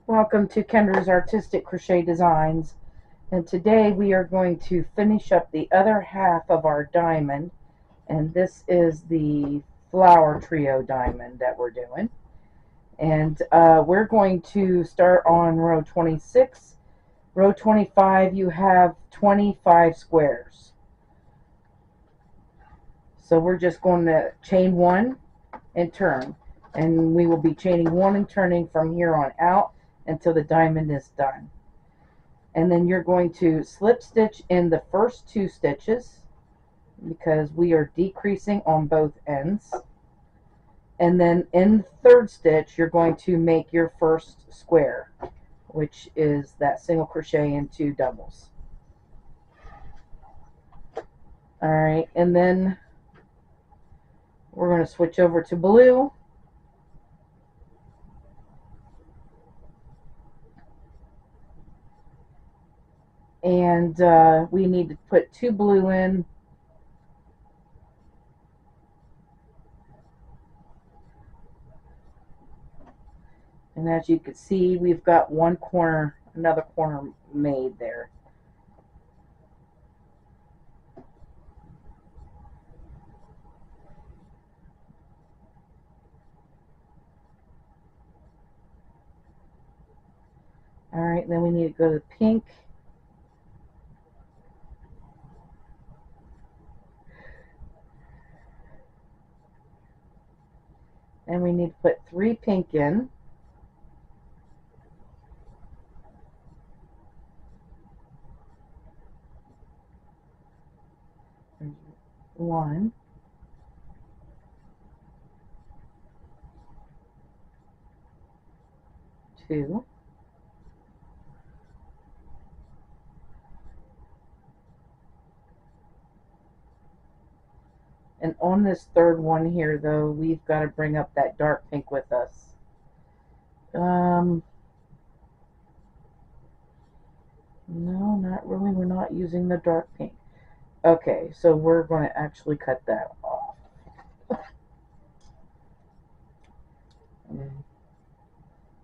Welcome to Kendra's Artistic Crochet Designs, and today we are going to finish up the other half of our diamond, and this is the flower trio diamond that we're doing. And we're going to start on row 26. Row 25, you have 25 squares. So we're just going to chain one and turn, and we will be chaining one and turning from here on out until the diamond is done. And then you're going to slip stitch in the first two stitches because we are decreasing on both ends. And then in the third stitch you're going to make your first square, which is that single crochet and two doubles. Alright, and then we're going to switch over to blue. And we need to put two blue in. And as you can see, we've got one corner, another corner made there. Alright, then we need to go to pink. And we need to put three pink in. One, two, and on this third one here, though, we've got to bring up that dark pink with us. No, not really. We're not using the dark pink. Okay, so we're going to actually cut that off.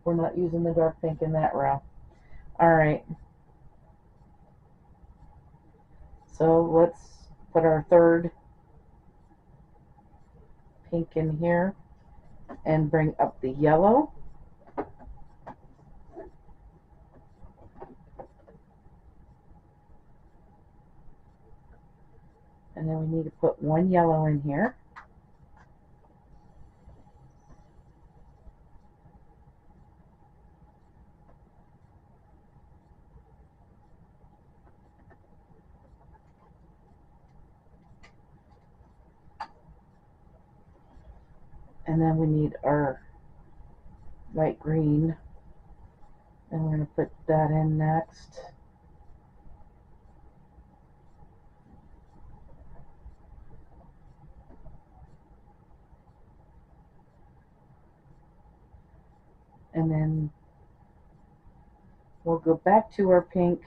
We're not using the dark pink in that row. Alright. So let's put our third pink in here and bring up the yellow. And then we need to put one yellow in here. And then we need our light green, and we're going to put that in next. And then we'll go back to our pink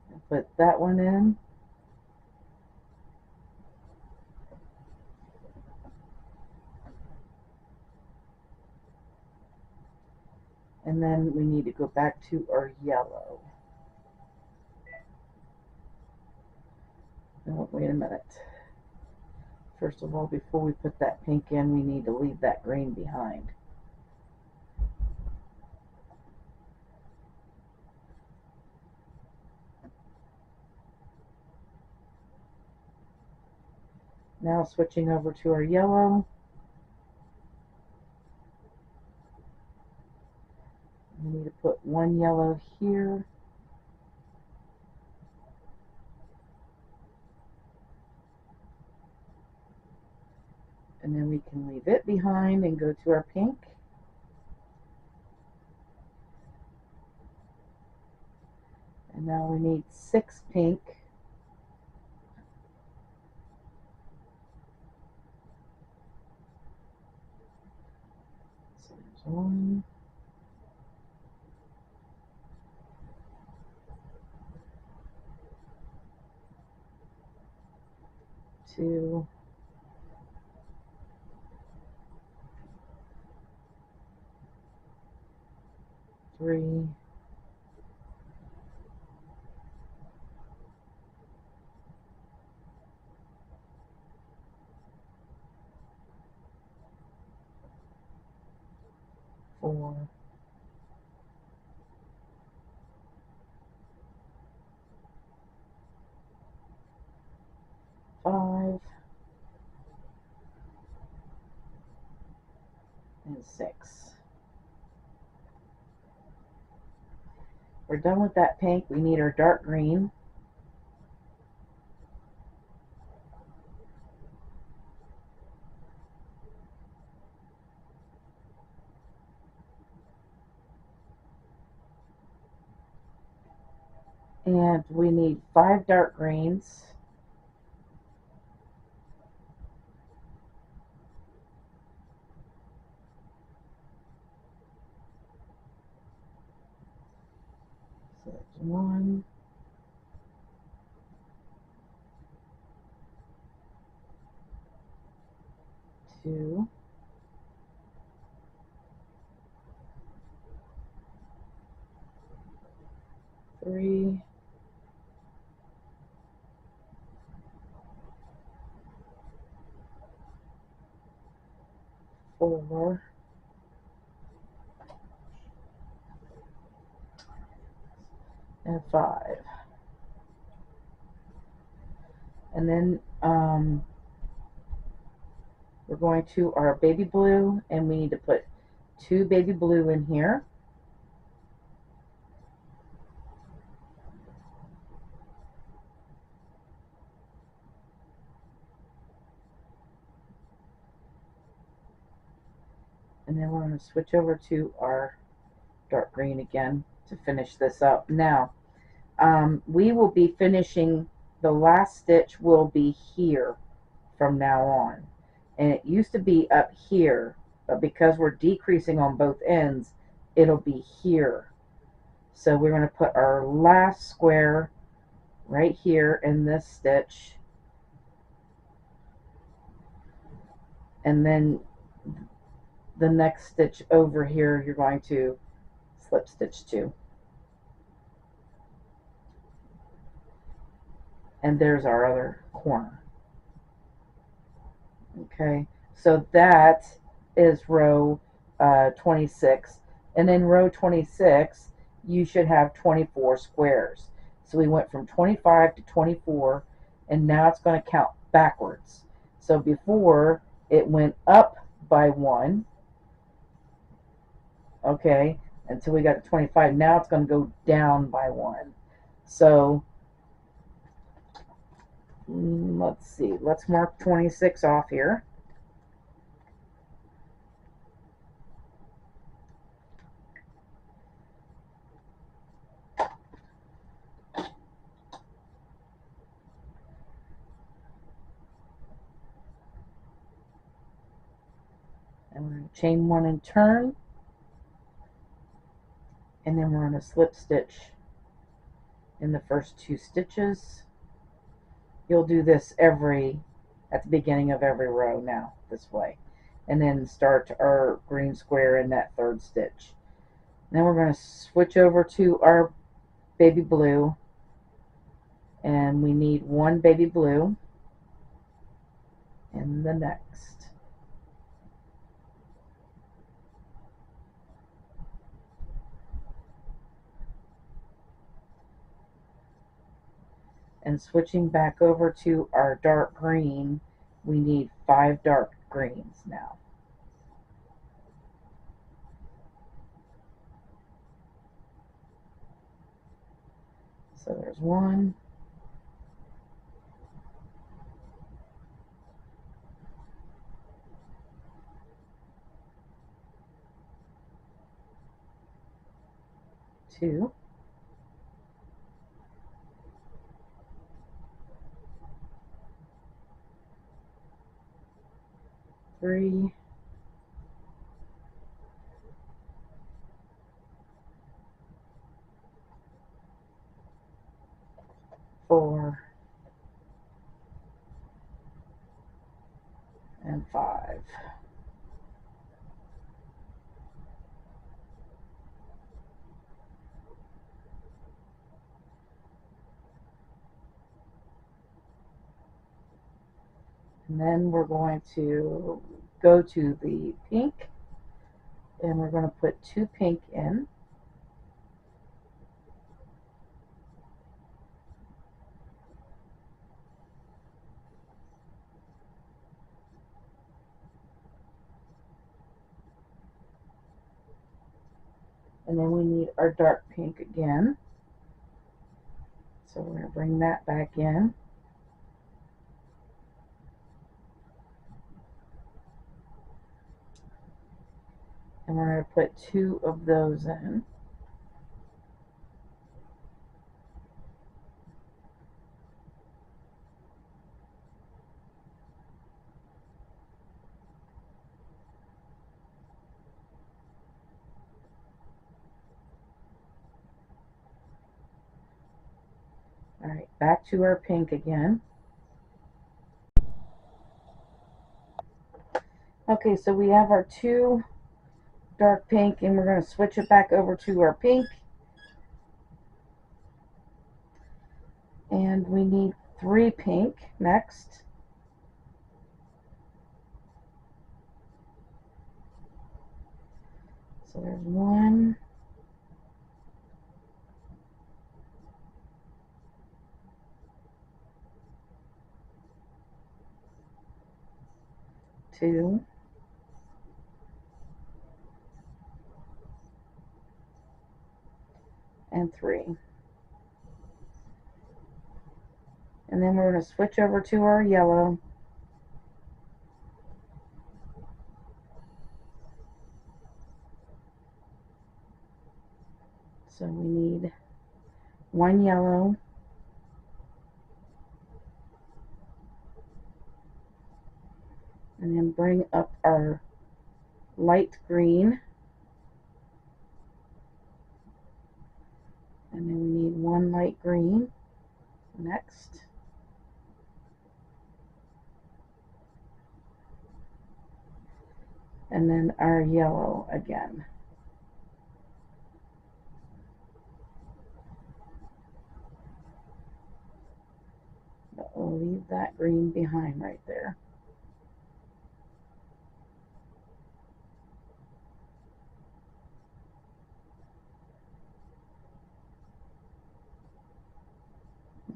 and put that one in. And then we need to go back to our yellow. Oh, wait a minute. First of all, before we put that pink in, we need to leave that green behind. Now switching over to our yellow. We need to put one yellow here. And then we can leave it behind and go to our pink. And now we need 6 pink. So there's 1, 2, 3, 4, 5, and 6. We're done with that pink. We need our dark green. And we need 5 dark greens. So that's 1, 2, 3, 4, and 5. And then we're going to our baby blue, and we need to put 2 baby blue in here. And then we're going to switch over to our dark green again to finish this up. Now, we will be finishing, the last stitch will be here from now on. And it used to be up here, but because we're decreasing on both ends, it'll be here. So we're going to put our last square right here in this stitch, and then the next stitch over here you're going to slip stitch 2, and there's our other corner. Okay, so that is row 26, and in row 26 you should have 24 squares. So we went from 25 to 24, and now it's going to count backwards. So before it went up by 1, okay, until we got to 25. Now it's going to go down by 1. So let's see, let's mark 26 off here. And we're going to chain 1 and turn, and then we're going to slip stitch in the first 2 stitches. You'll do this at the beginning of every row now, this way, and then start our green square in that 3rd stitch. Then we're going to switch over to our baby blue, and we need 1 baby blue in the next. And switching back over to our dark green, we need 5 dark greens now. So there's 1, 2, 3, 4, and 5. And then we're going to go to the pink, and we're going to put 2 pink in. And then we need our dark pink again. So we're going to bring that back in. And we're going to put 2 of those in. All right, back to our pink again. Okay, so we have our 2 dark pink, and we're going to switch it back over to our pink. And we need 3 pink next. So there's 1, 2, and 3. And then we're going to switch over to our yellow. So we need 1 yellow, and then bring up our light green, and then we need 1 light green next. And then our yellow again. But we'll leave that green behind right there.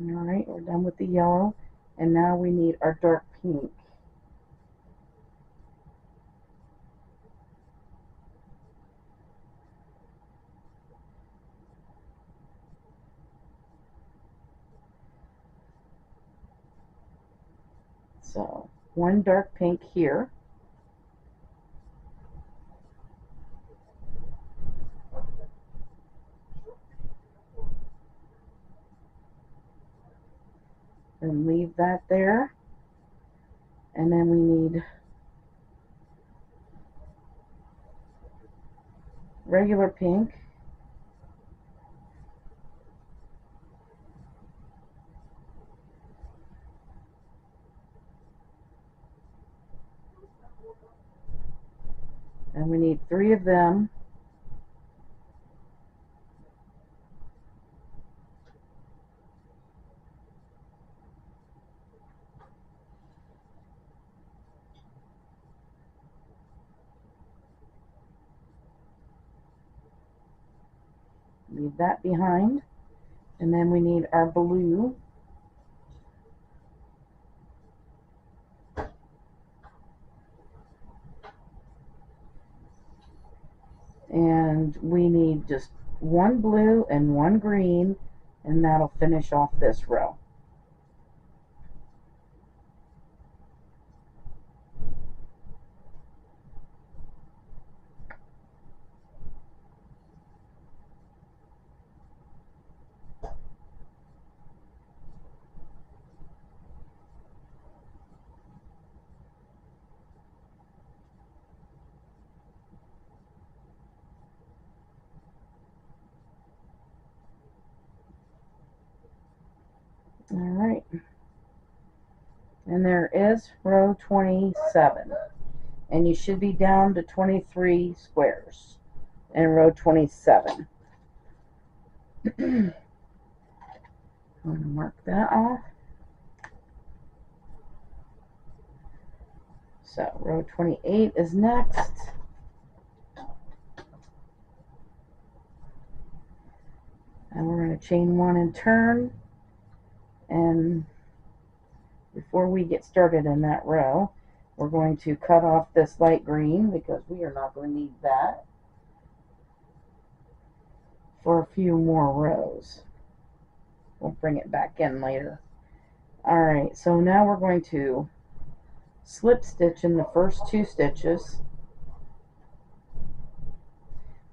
Alright, we're done with the yellow, and now we need our dark pink. So 1 dark pink here. And leave that there. And then we need regular pink. And we need 3 of them. Leave that behind. And then we need our blue. And we need just 1 blue and 1 green, and that'll finish off this row. All right. And there is row 27. And you should be down to 23 squares in row 27. I'm going to mark that off. So row 28 is next. And we're going to chain one and turn. And before we get started in that row, we're going to cut off this light green because we are not going to need that for a few more rows. We'll bring it back in later. Alright, so now we're going to slip stitch in the first 2 stitches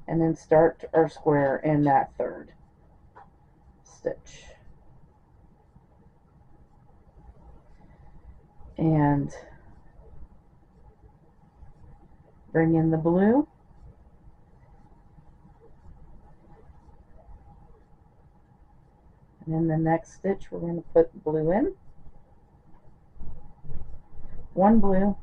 and then start our square in that 3rd stitch. And bring in the blue. And in the next stitch we're going to put blue in. 1 blue.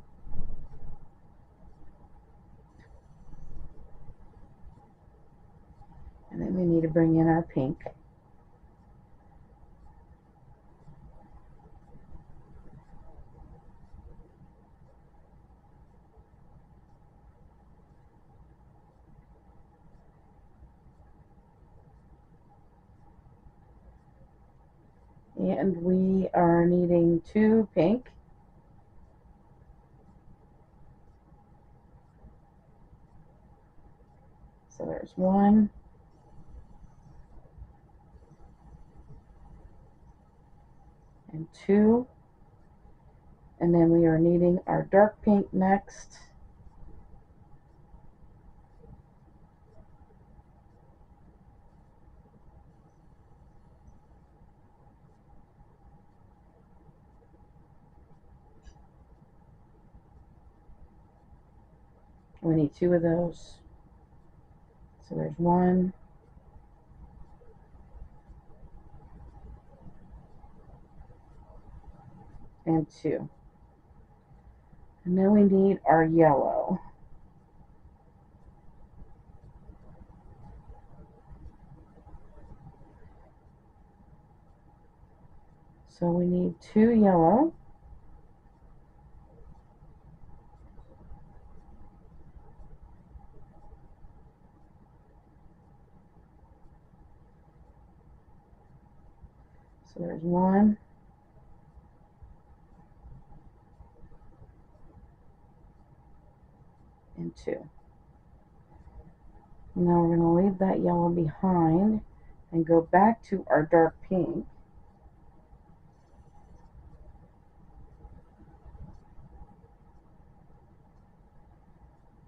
And then we need to bring in our pink. And we are needing 2 pink. So there's 1. And 2. And then we are needing our dark pink next. We need 2 of those. So there's 1. And 2. And then we need our yellow. So we need 2 yellow. So there's 1. And 2. Now we're going to leave that yellow behind and go back to our dark pink.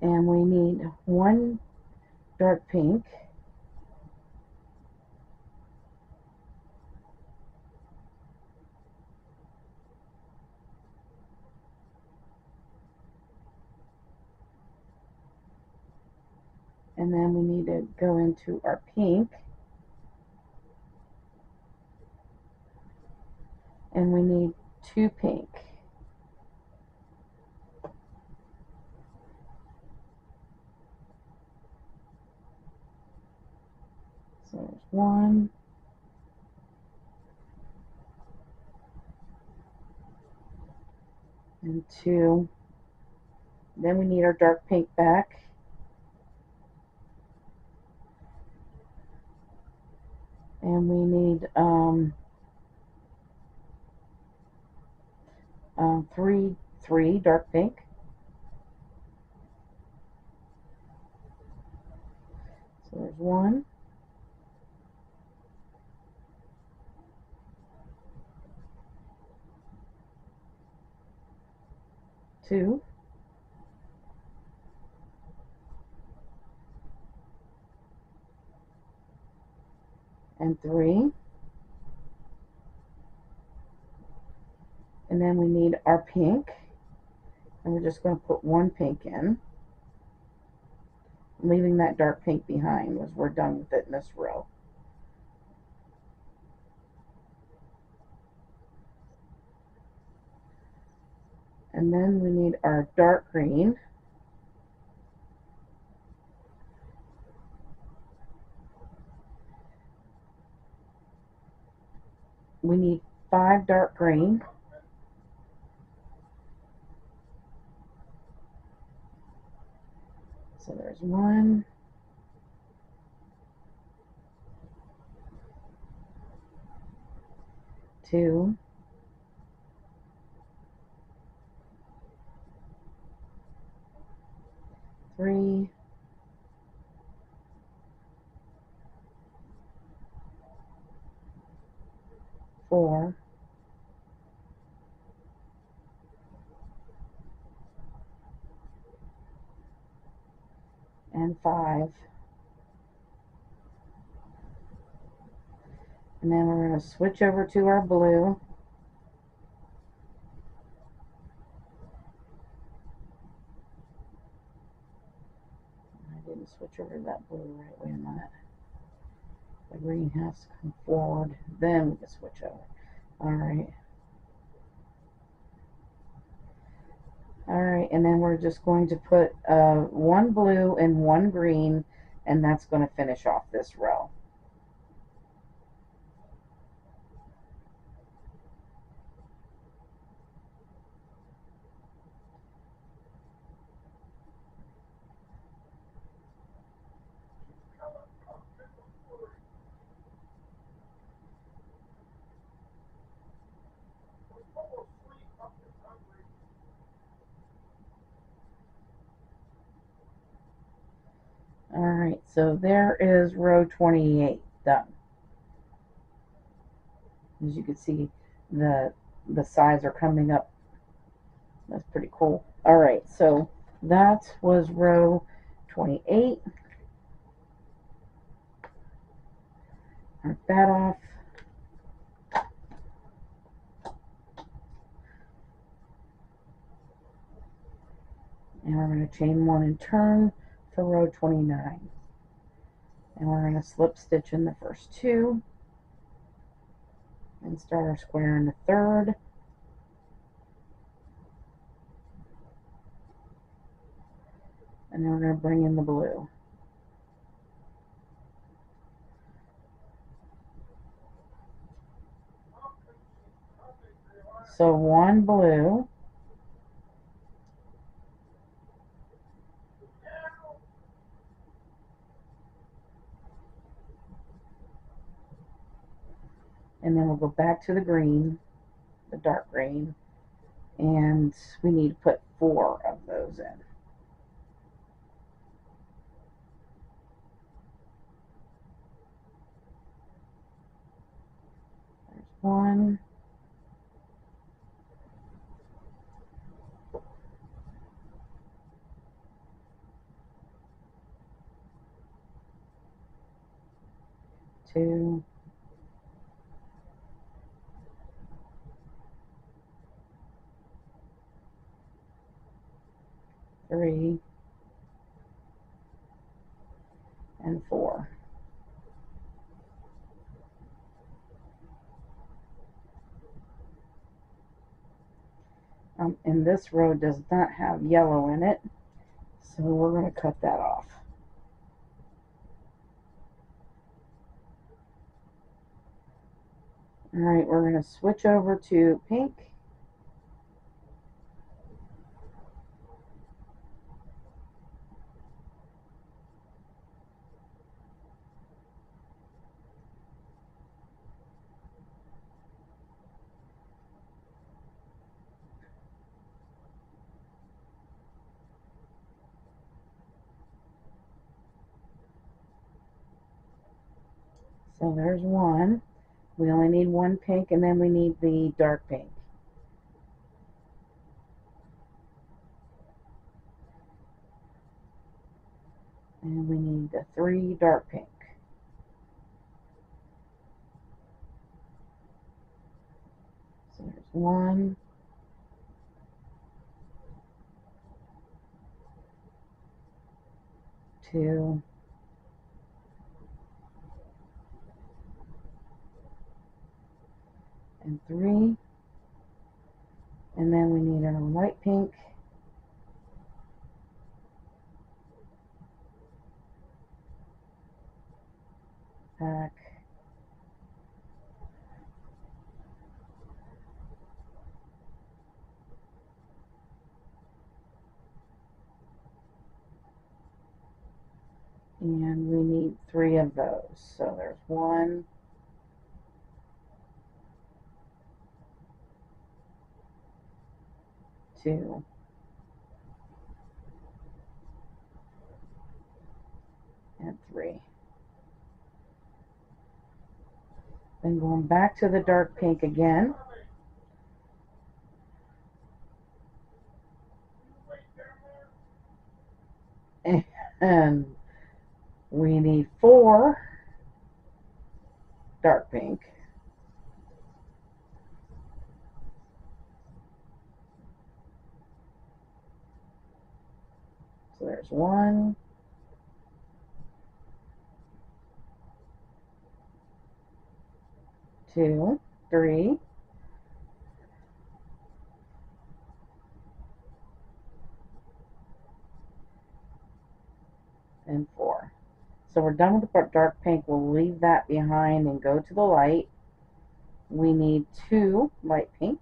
And we need 1 dark pink. And then we need to go into our pink. And we need 2 pink. So there's 1. And 2. Then we need our dark pink back. And we need 3 dark pink. So there's 1. 2. And 3. And then we need our pink. And we're just going to put 1 pink in. Leaving that dark pink behind as we're done with it in this row. And then we need our dark green. We need 5 dark green. So there's 1, 2, 3, 4, and 5. And then we're going to switch over to our blue. I didn't switch over to that blue right. Wait a minute. The green has to come forward. Then we can switch over. Alright. Alright, and then we're just going to put 1 blue and 1 green, and that's going to finish off this row. Alright, so there is row 28 done. As you can see, the sides are coming up. That's pretty cool. Alright, so that was row 28. Mark that off. And we're going to chain 1 and turn for row 29. And we're going to slip stitch in the first 2 and start our square in the third. And then we're going to bring in the blue. So 1 blue, and then we'll go back to the green, the dark green, and we need to put 4 of those in. There's 1, 2, 3, and 4. And this row does not have yellow in it, so we're going to cut that off. Alright, we're going to switch over to pink. So there's 1. We only need 1 pink, and then we need the dark pink. And we need the 3 dark pink. So there's 1, 2, and 3, And then we need our light pink. Back. And we need 3 of those. So there's 1, 2, and 3. Then going back to the dark pink again. And we need 4 dark pink. So there's 1, 2, 3, and 4. So we're done with the dark pink. We'll leave that behind and go to the light. We need 2 light pink.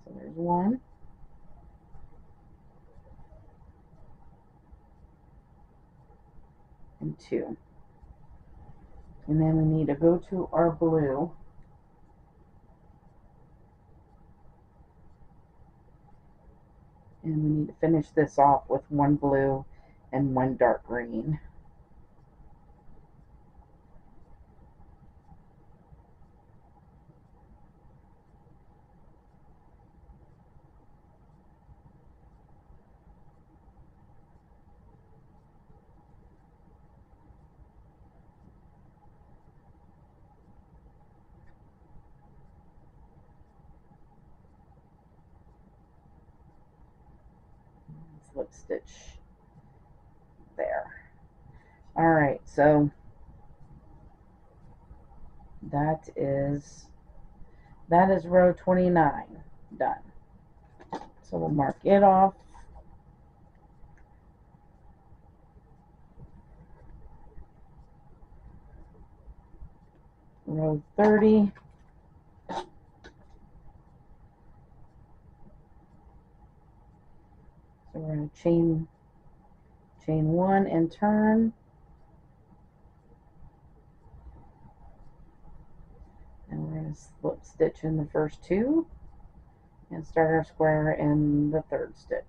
So there's 1, and 2. And then we need to go to our blue. And we need to finish this off with 1 blue and 1 dark green. Slip stitch there. Alright, so that is row 29 done. So we'll mark it off. Row 30. So we're going to chain 1 and turn. And we're going to slip stitch in the first 2 and start our square in the 3rd stitch.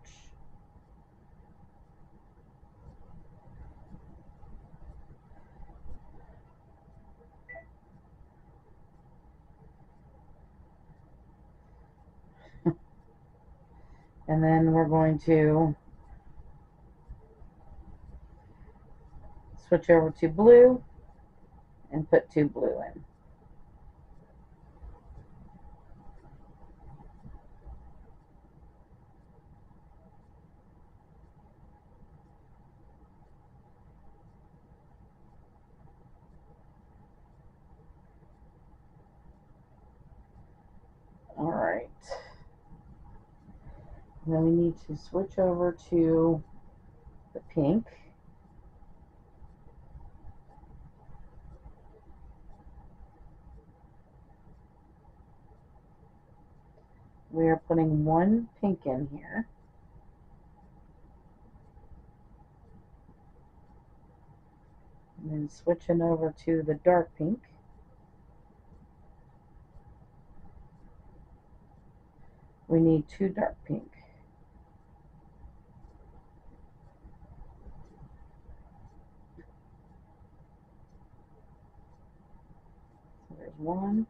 And then we're going to switch over to blue and put 2 blue in. Alright. Then we need to switch over to the pink. We are putting 1 pink in here. And then switching over to the dark pink. We need 2 dark pink. So there's 1.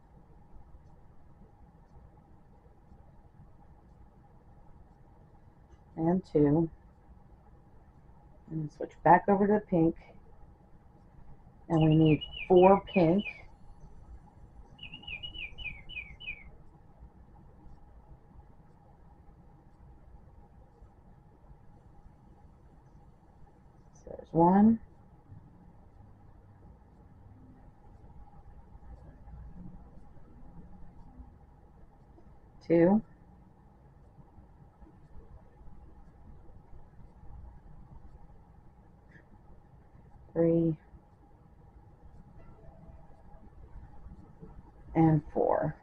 And 2. And switch back over to the pink. And we need 4 pink. So there's 1. 2, 3, and 4.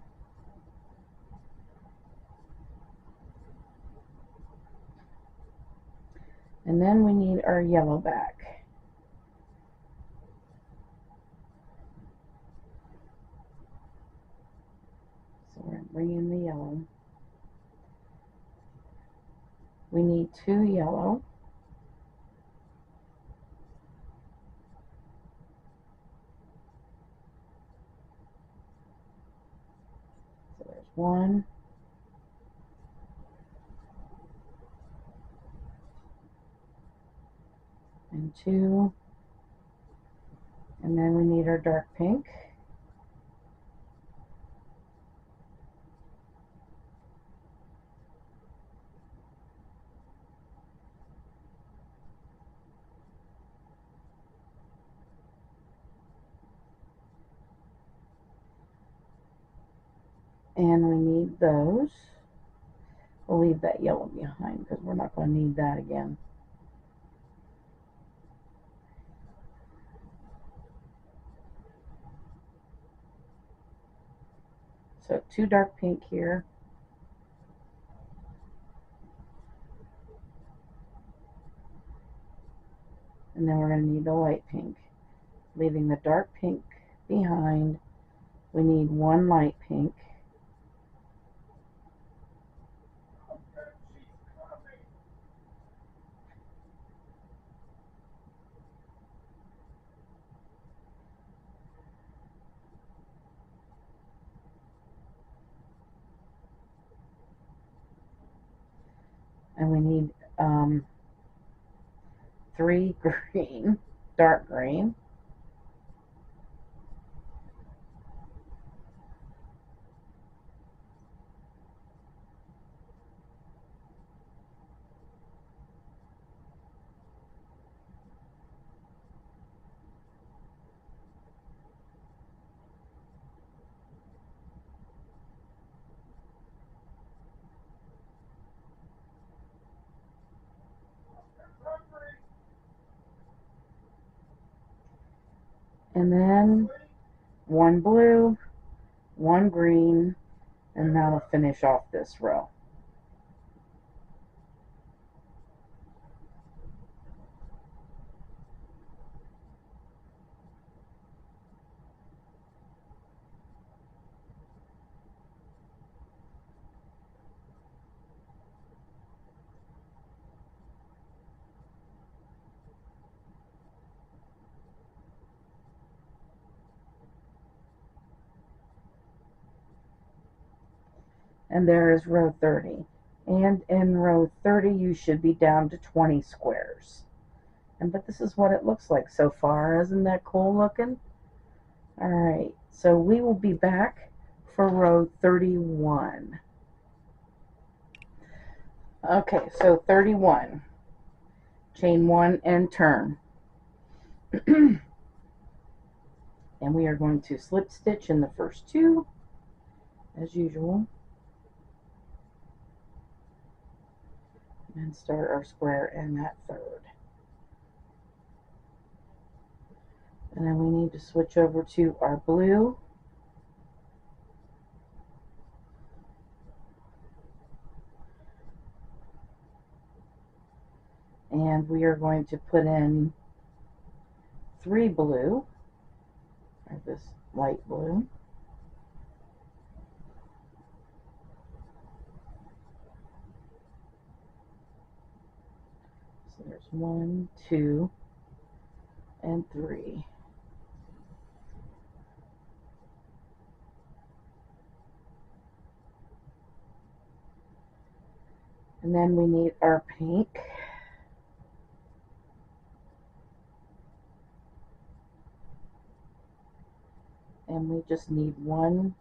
And then we need our yellow back. So we're going to bring in the yellow. We need 2 yellow. So there's 1. And 2. And then we need our dark pink. And we need those. We'll leave that yellow behind because we're not going to need that again. So 2 dark pink here. And then we're going to need the light pink. Leaving the dark pink behind, we need 1 light pink. And we need 3 green, dark green. And then 1 blue, 1 green, and that'll finish off this row. And there is row 30. And in row 30 you should be down to 20 squares. But this is what it looks like so far. Isn't that cool looking? Alright, so we will be back for row 31. Okay, so 31. Chain 1 and turn. And we are going to slip stitch in the first 2 as usual. And start our square in that 3rd. And then we need to switch over to our blue. And we are going to put in 3 blue, or this light blue. So there's 1, 2, and 3. And then we need our pink. And we just need one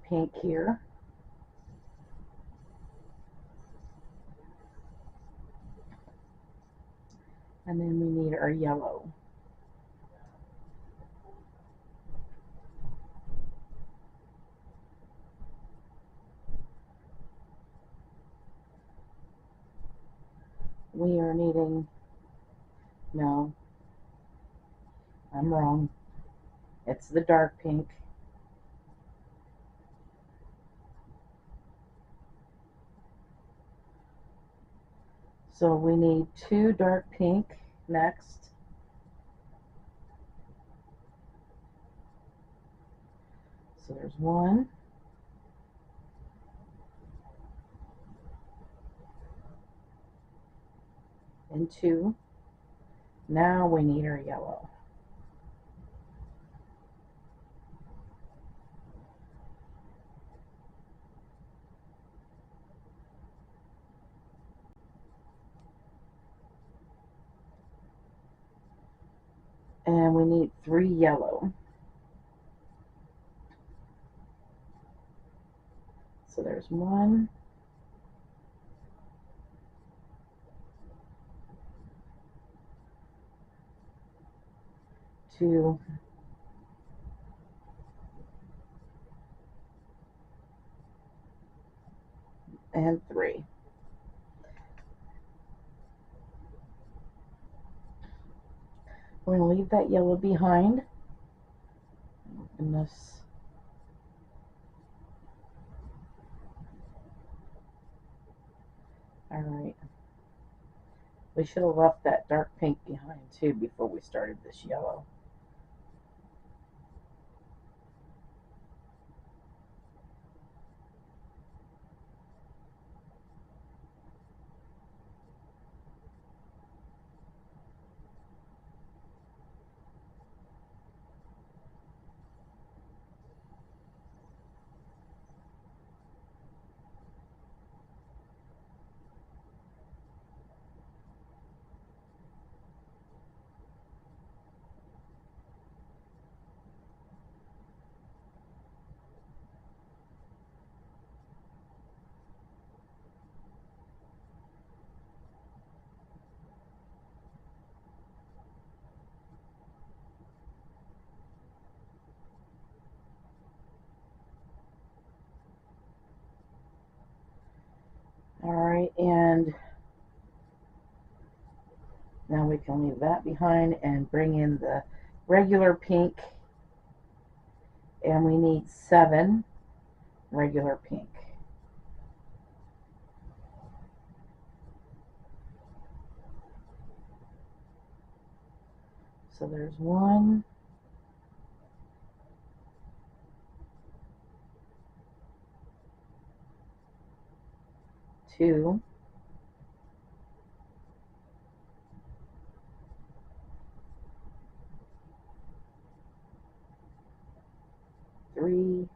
pink here. And then we need our yellow. we are needing, no, I'm wrong. It's the dark pink. So we need 2 dark pink next. So there's 1. And 2. Now we need our yellow. And we need 3 yellow. So there's 1, 2, and 3. We're going to leave that yellow behind. Open this. Alright. We should have left that dark pink behind too before we started this yellow. Alright, and now we can leave that behind and bring in the regular pink. And we need 7 regular pink. So there's 1, 2, 3,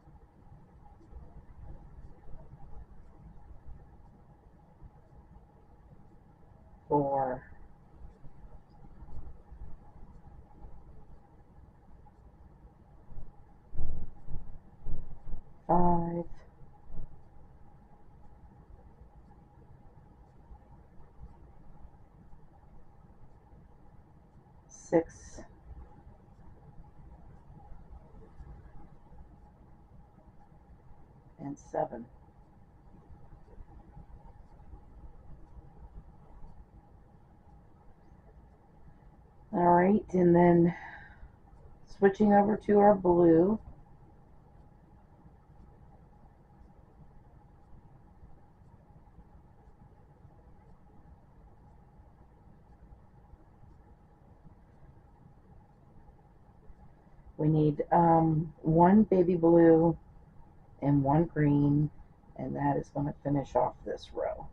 4, 5, 6, and 7. Alright, and then switching over to our blue. We need 1 baby blue and 1 green, and that is going to finish off this row.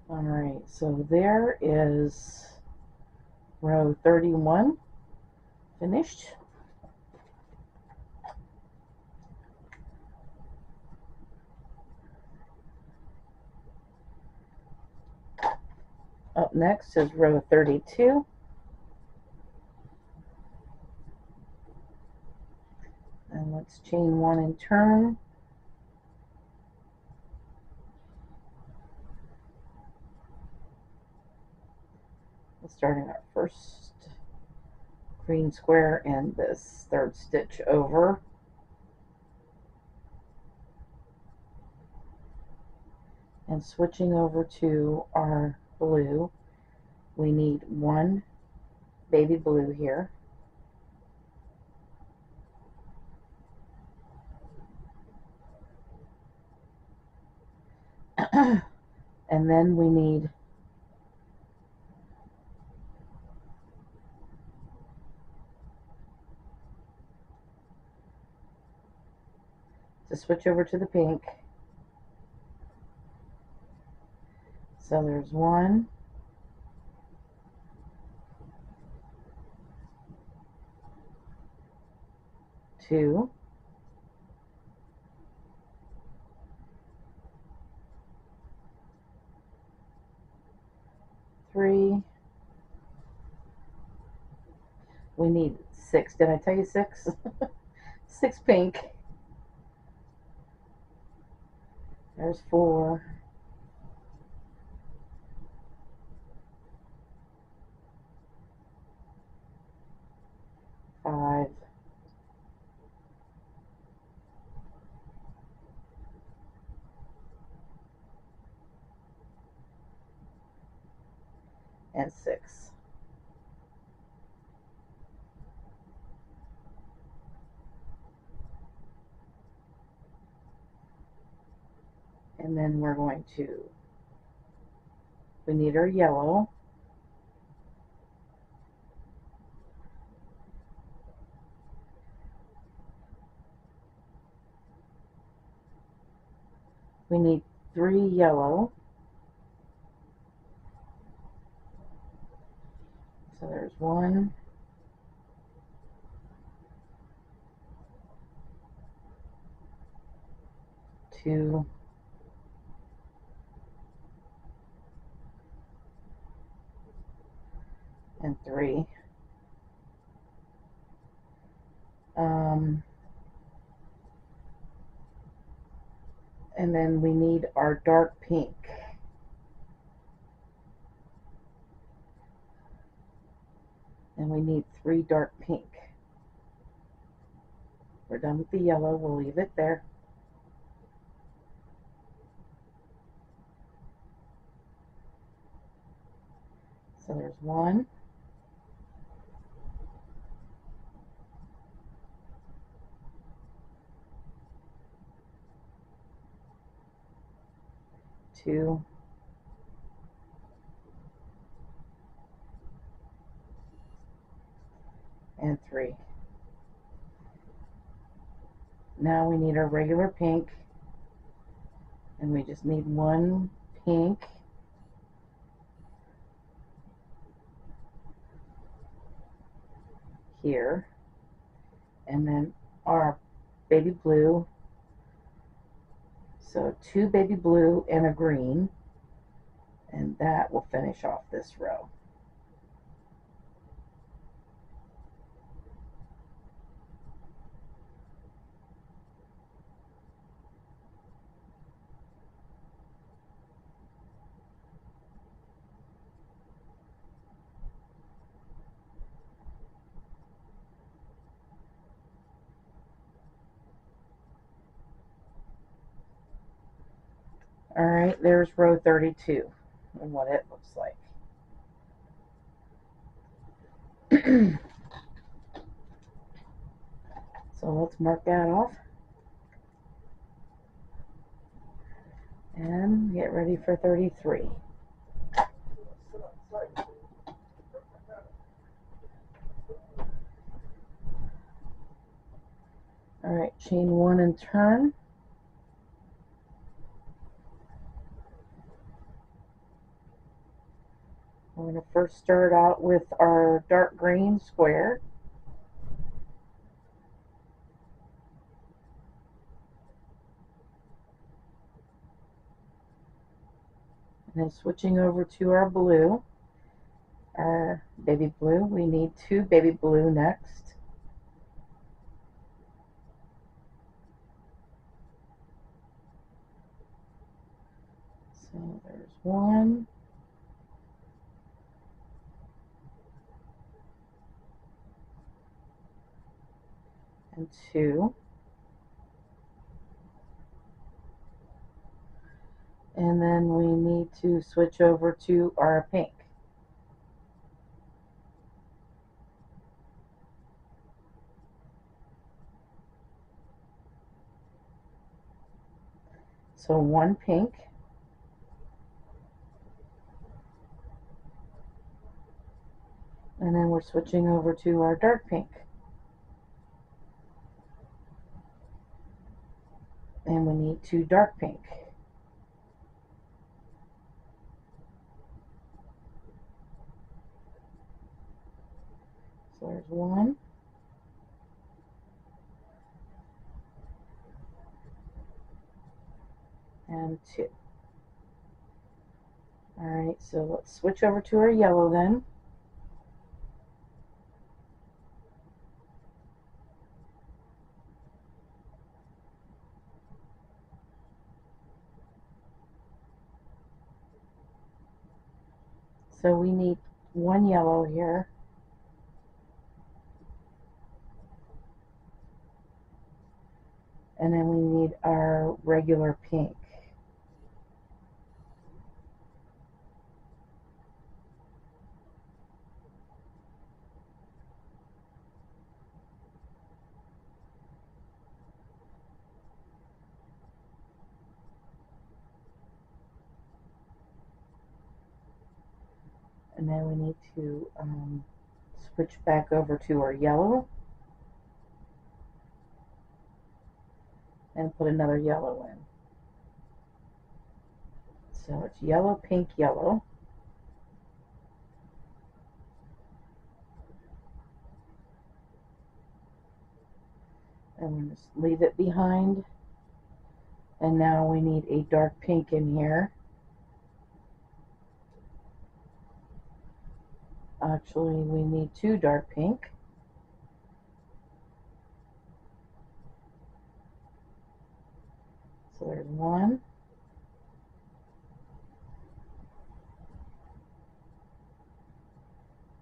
Alright, so there is row 31 finished. Up next is row 32. And let's chain 1 and turn. We're starting our first green square in this third stitch over. And switching over to our blue, we need 1 baby blue here. And then we need to switch over to the pink. So there's 1, 2, 3. We need 6. Did I tell you 6? 6 pink. There's 4. 5. And 6. And then we're going to, we need our yellow. We need 3 yellow. So there's 1, 2, 3. And then we need our dark pink. And we need 3 dark pink. We're done with the yellow. We'll leave it there. So there's 1, 2, and 3. Now we need our regular pink, and we just need 1 pink here, and then our baby blue. So 2 baby blue and a green, and that will finish off this row. Alright, there's row 32 and what it looks like. So let's mark that off and get ready for 33. Alright, chain 1 and turn. We're going to first start out with our dark green square. then switching over to our blue, our baby blue. We need 2 baby blue next. So there's 1. And 2. And then we need to switch over to our pink. So 1 pink. And then we're switching over to our dark pink. And we need 2 dark pink. So there's 1. And 2. Alright, so let's switch over to our yellow then. So we need 1 yellow here. And then we need our regular pink. And then we need to switch back over to our yellow and put another yellow in. So it's yellow, pink, yellow. And we're just leave it behind. And now we need a dark pink in here. Actually, we need 2 dark pink. So there's 1.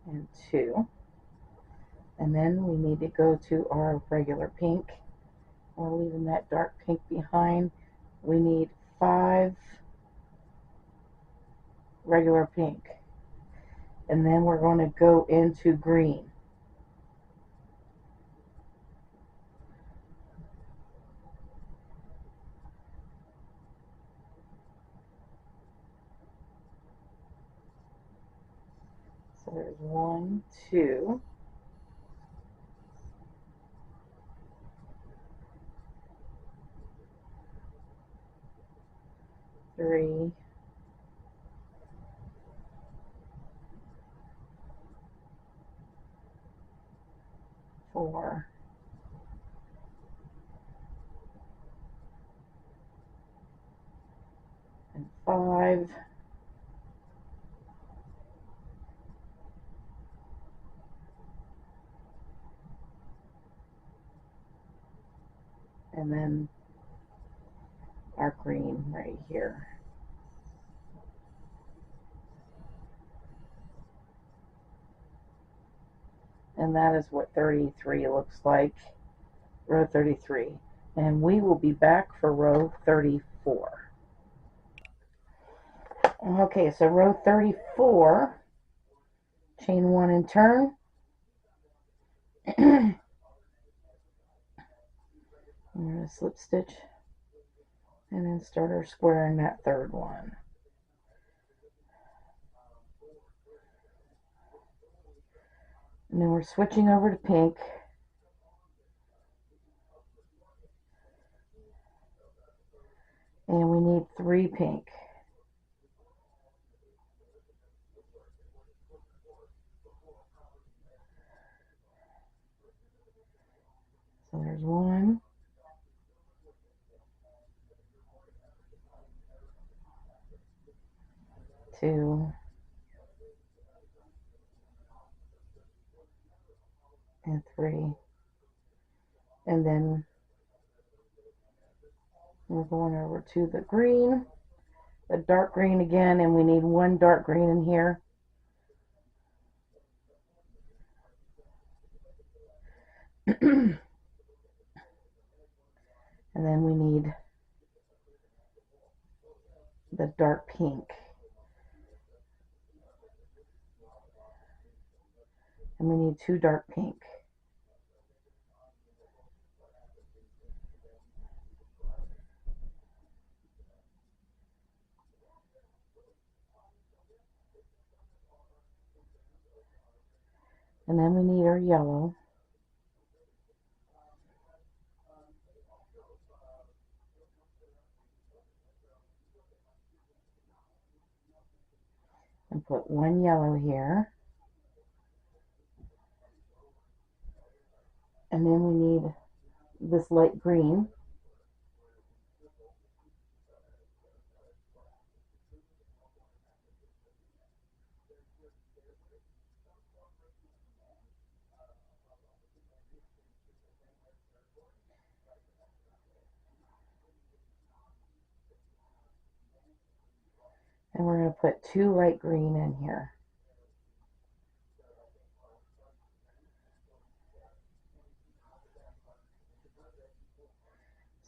And 2. And then we need to go to our regular pink. We're leaving that dark pink behind. We need 5 regular pink. And then we're going to go into green. So there's 1, 2. 3. 4. And 5. And then our green right here. And that is what 33 looks like, row 33. And we will be back for row 34. Okay, so row 34, chain 1 and turn. We're going to slip stitch and then start our square in that third one. And then we're switching over to pink. And we need 3 pink. So there's 1. 2, and 3. And then we're going over to the green, the dark green again, and we need 1 dark green in here. And then we need the dark pink. And we need 2 dark pink. And then we need our yellow. And put 1 yellow here. And then we need this light green. And we're going to put 2 light green in here.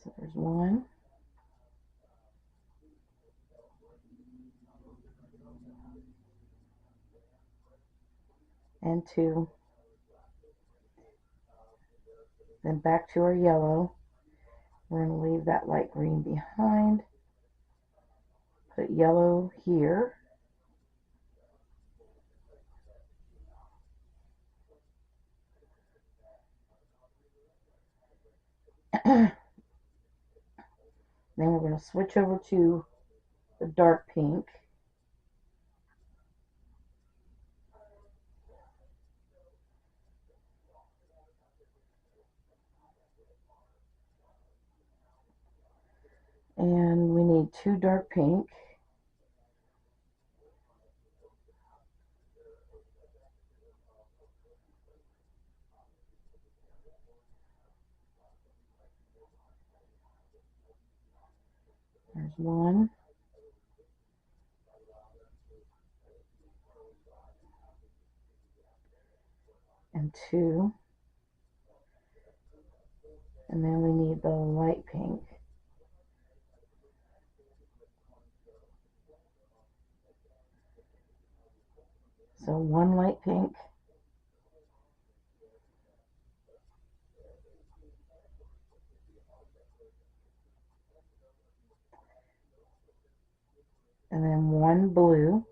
So there's 1. And 2. Then back to our yellow. We're going to leave that light green behind. Put yellow here. Then we're going to switch over to the dark pink. And we need 2 dark pink. There's 1. And 2. And then we need the light pink. So 1 light pink. And then 1 blue.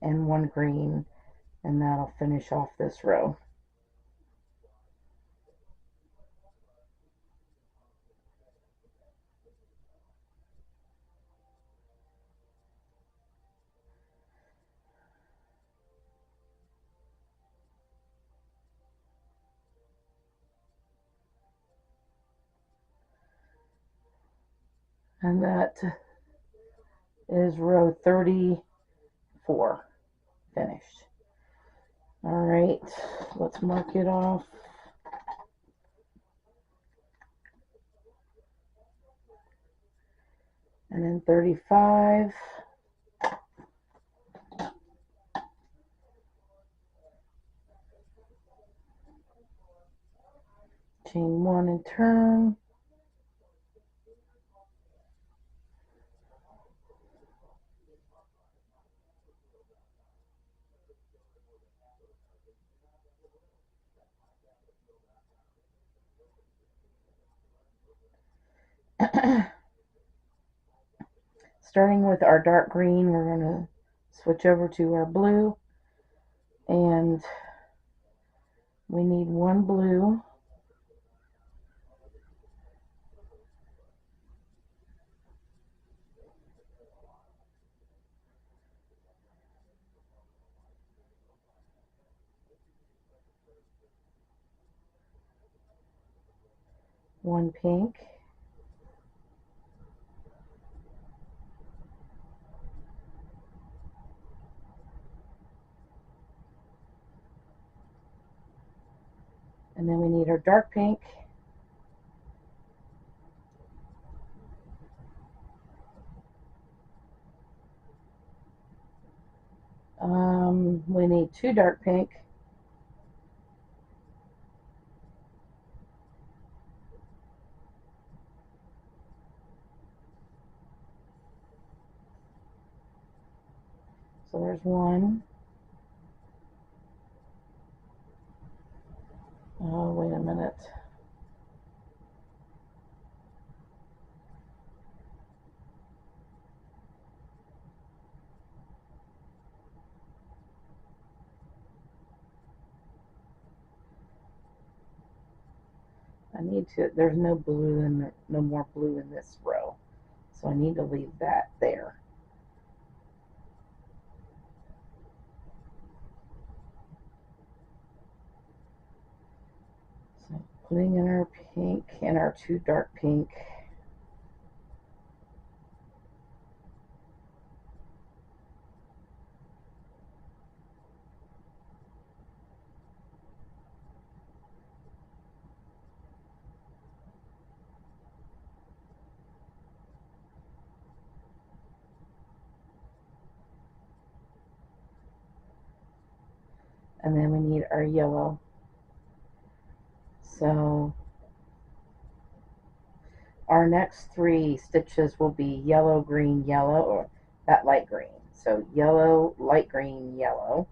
And 1 green. And that'll finish off this row. And that is row 34 finished. All right, let's mark it off. And then 35. Chain 1 and turn. Starting with our dark green, we're going to switch over to our blue, and we need 1 blue, one pink, And then we need our dark pink. We need 2 dark pink. So there's 1. Oh, wait a minute. There's no blue no more blue in this row. So I need to leave that there. So putting in our pink and our 2 dark pink. And then we need our yellow. So our next 3 stitches will be yellow, green, yellow, or that light green. So yellow, light green, yellow.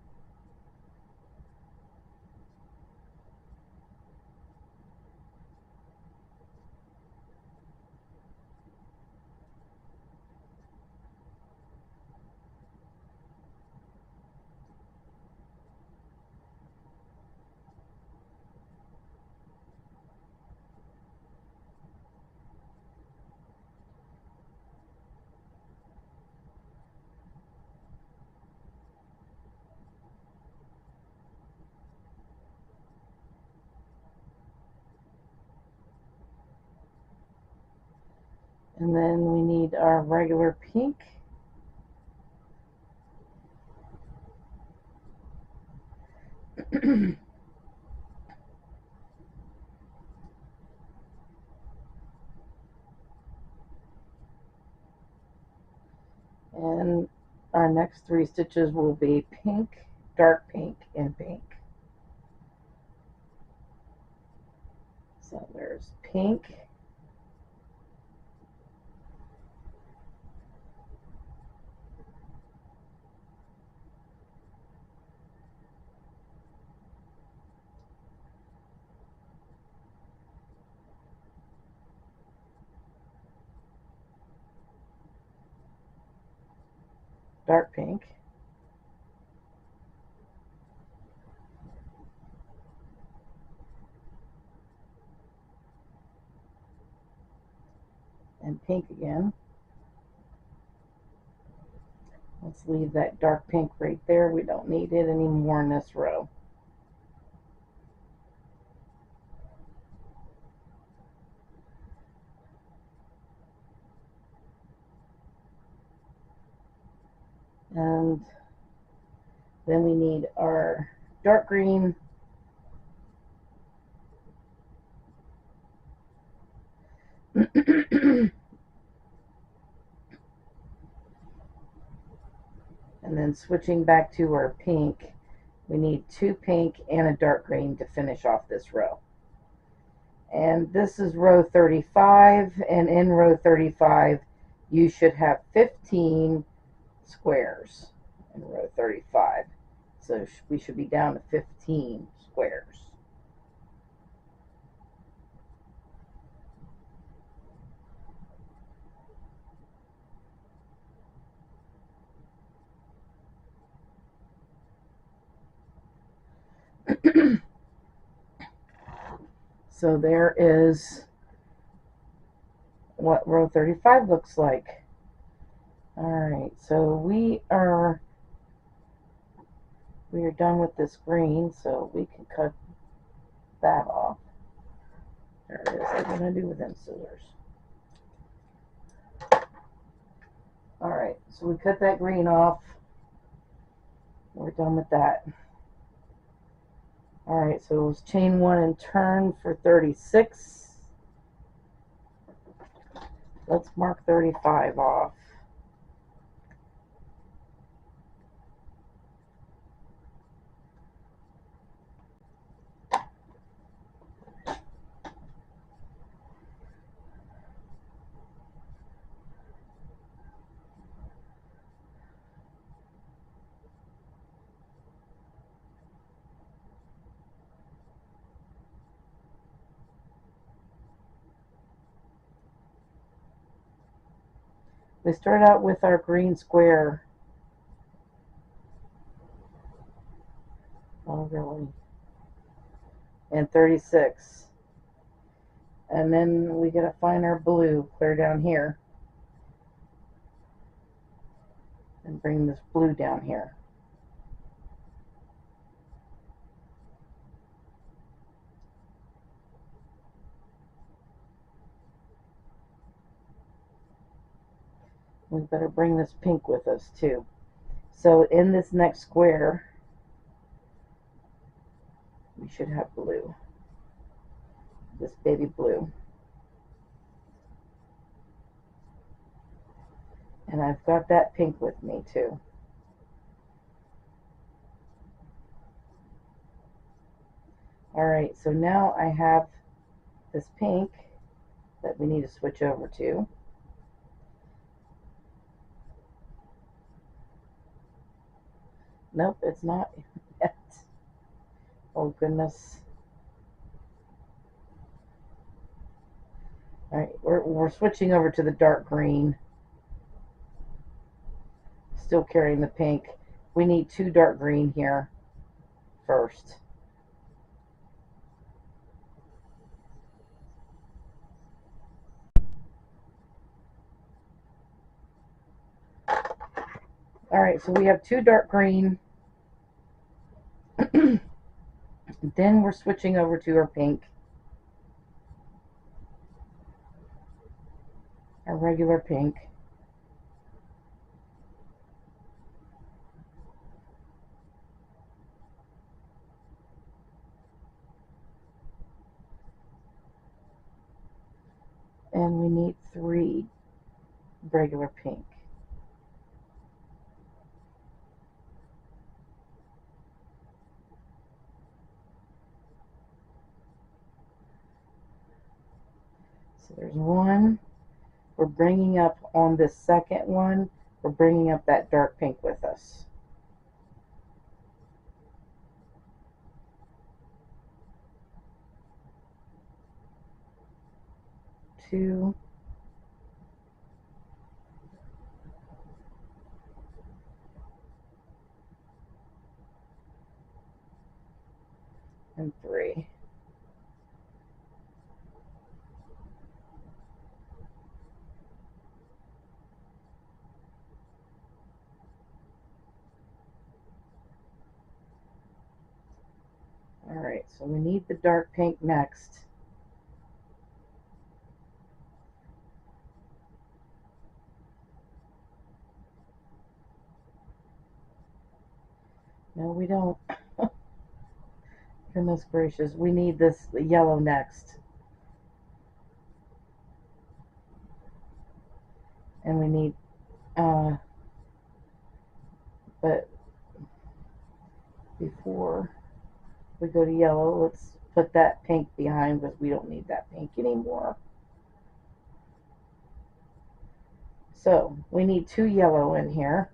And then we need our regular pink. And our next 3 stitches will be pink, dark pink, and pink. So there's pink, dark pink, and pink again. Let's leave that dark pink right there. We don't need it anymore in this row. And then we need our dark green, and then switching back to our pink, we need 2 pink and a dark green to finish off this row. And this is row 35, and in row 35 you should have 15 squares in row 35. So we should be down to 15 squares. So there is what row 35 looks like. Alright, so we are done with this green, so we can cut that off. There it is. What am I going to do with them scissors? Alright, so we cut that green off. We're done with that. Alright, so it was chain 1 and turn for 36. Let's mark 35 off. We start out with our green square. Oh, really? And 36. And then we gotta find our blue clear down here. And bring this blue down here. We better bring this pink with us too. So in this next square, we should have blue. This baby blue. And I've got that pink with me too. Alright, so now I have this pink that we need to switch over to. Nope, it's not yet. Oh goodness. Alright, we're switching over to the dark green. Still carrying the pink. We need 2 dark green here first. Alright, so we have 2 dark green. Then we're switching over to our pink. Our regular pink. And we need 3 regular pink. So there's 1. We're bringing up on this second one, we're bringing up that dark pink with us. 2. And 3. Alright, so we need the dark pink next. No, we don't. Goodness gracious, we need this yellow next. And we need, but before we go to yellow, let's put that pink behind because we don't need that pink anymore. So we need 2 yellow in here.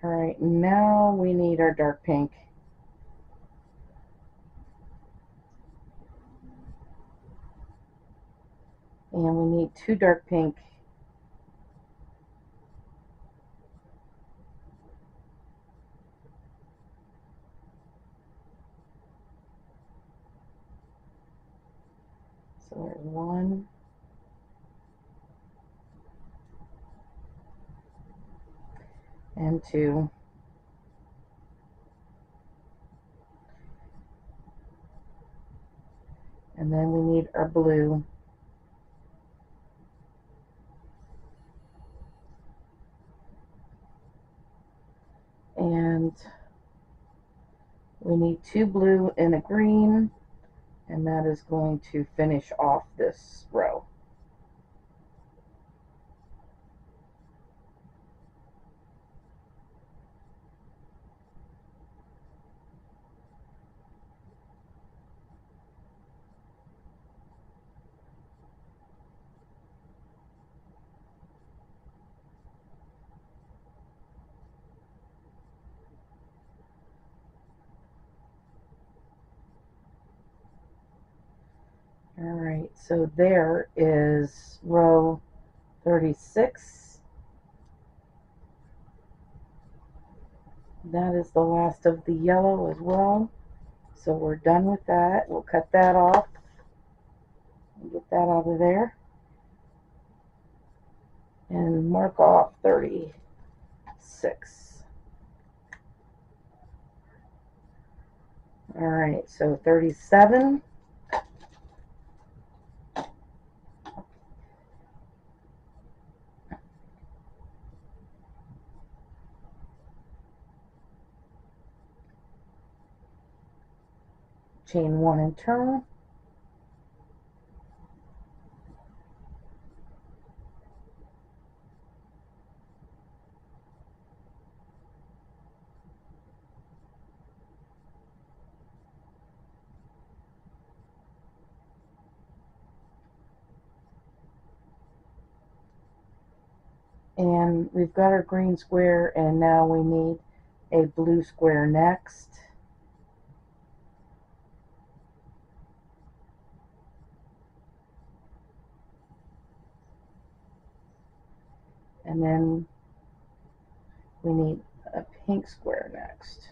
Alright, now we need our dark pink. And we need 2 dark pink. So there's 1. and 2. And then we need our blue. And we need 2 blue and a green, and that is going to finish off this row. Alright, so there is row 36. That is the last of the yellow as well. So we're done with that. We'll cut that off and get that out of there. And mark off 36. Alright, so 37. Chain 1 and turn. And we've got our green square, and now we need a blue square next. And then we need a pink square next.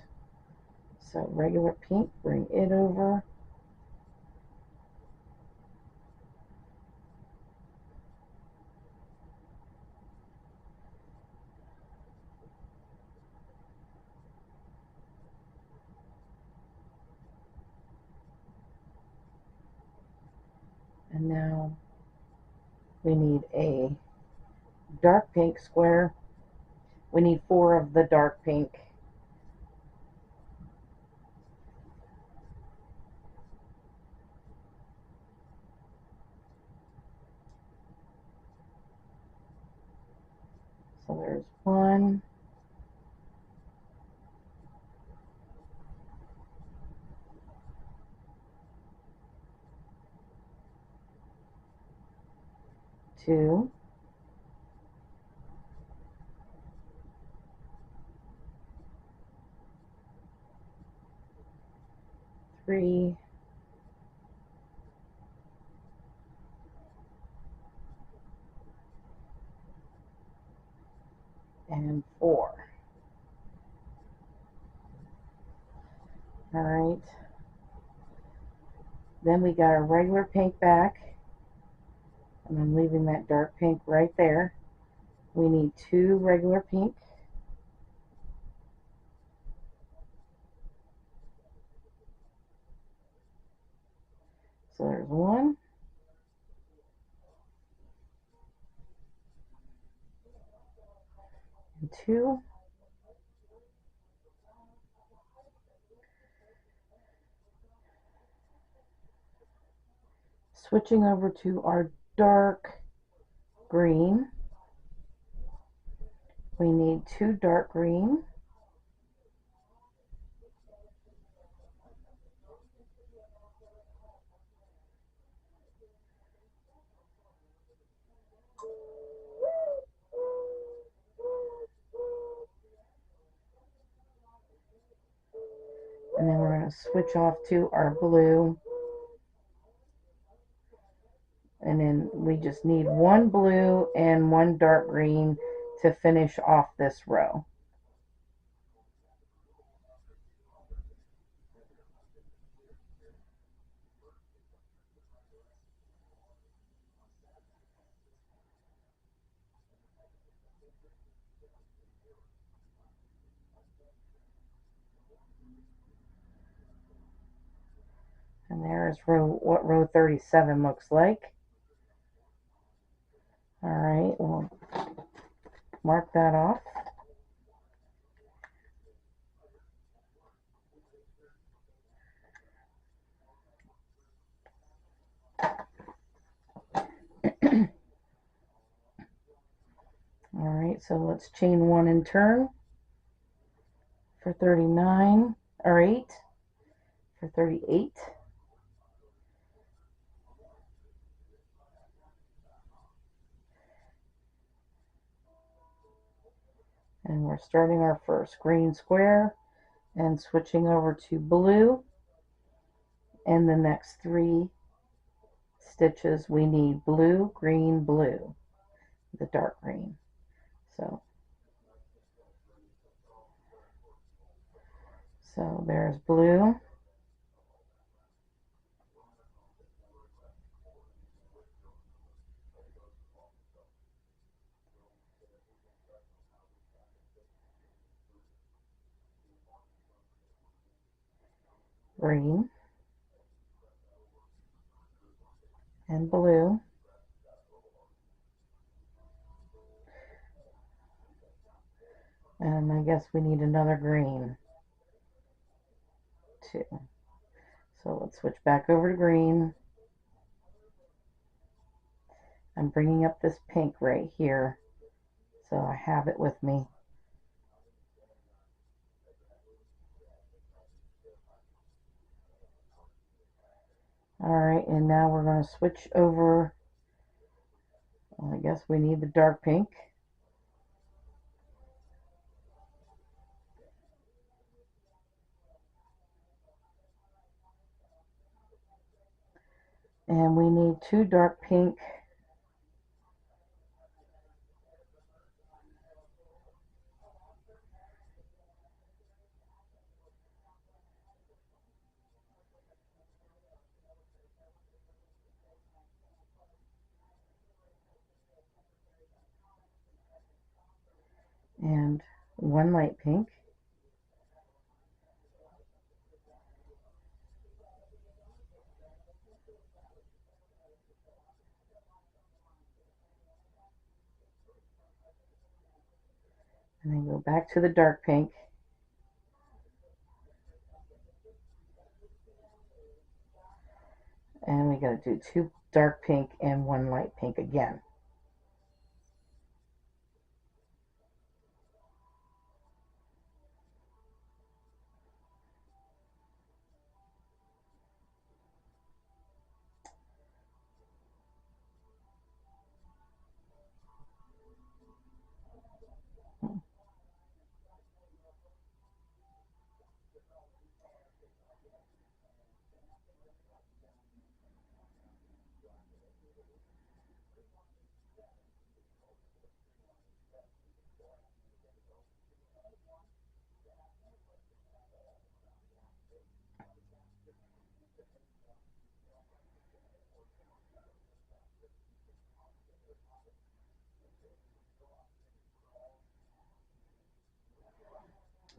So regular pink, bring it over. And now we need a dark pink square. We need 4 of the dark pink. So there's 1, 2, 3, and 4. Alright. Then we got our regular pink back. And I'm leaving that dark pink right there. We need 2 regular pink. So there's 1. And 2. Switching over to our dark green. We need 2 dark green. And then we're going to switch off to our blue. And then we just need 1 blue and 1 dark green to finish off this row. And there's what row 37 looks like. All right, we'll mark that off. All right, so let's chain 1 and turn for 39, or 8, for 38. And we're starting our first green square and switching over to blue. And the next 3 stitches we need blue, green, blue, the dark green. So there's blue, green, and blue. And I guess we need another green too. So let's switch back over to green. I'm bringing up this pink right here, so I have it with me. Alright, and now we're going to switch over. Well, I guess we need the dark pink. And we need 2 dark pink. And 1 light pink. And then go back to the dark pink. And we got to do 2 dark pink and 1 light pink again.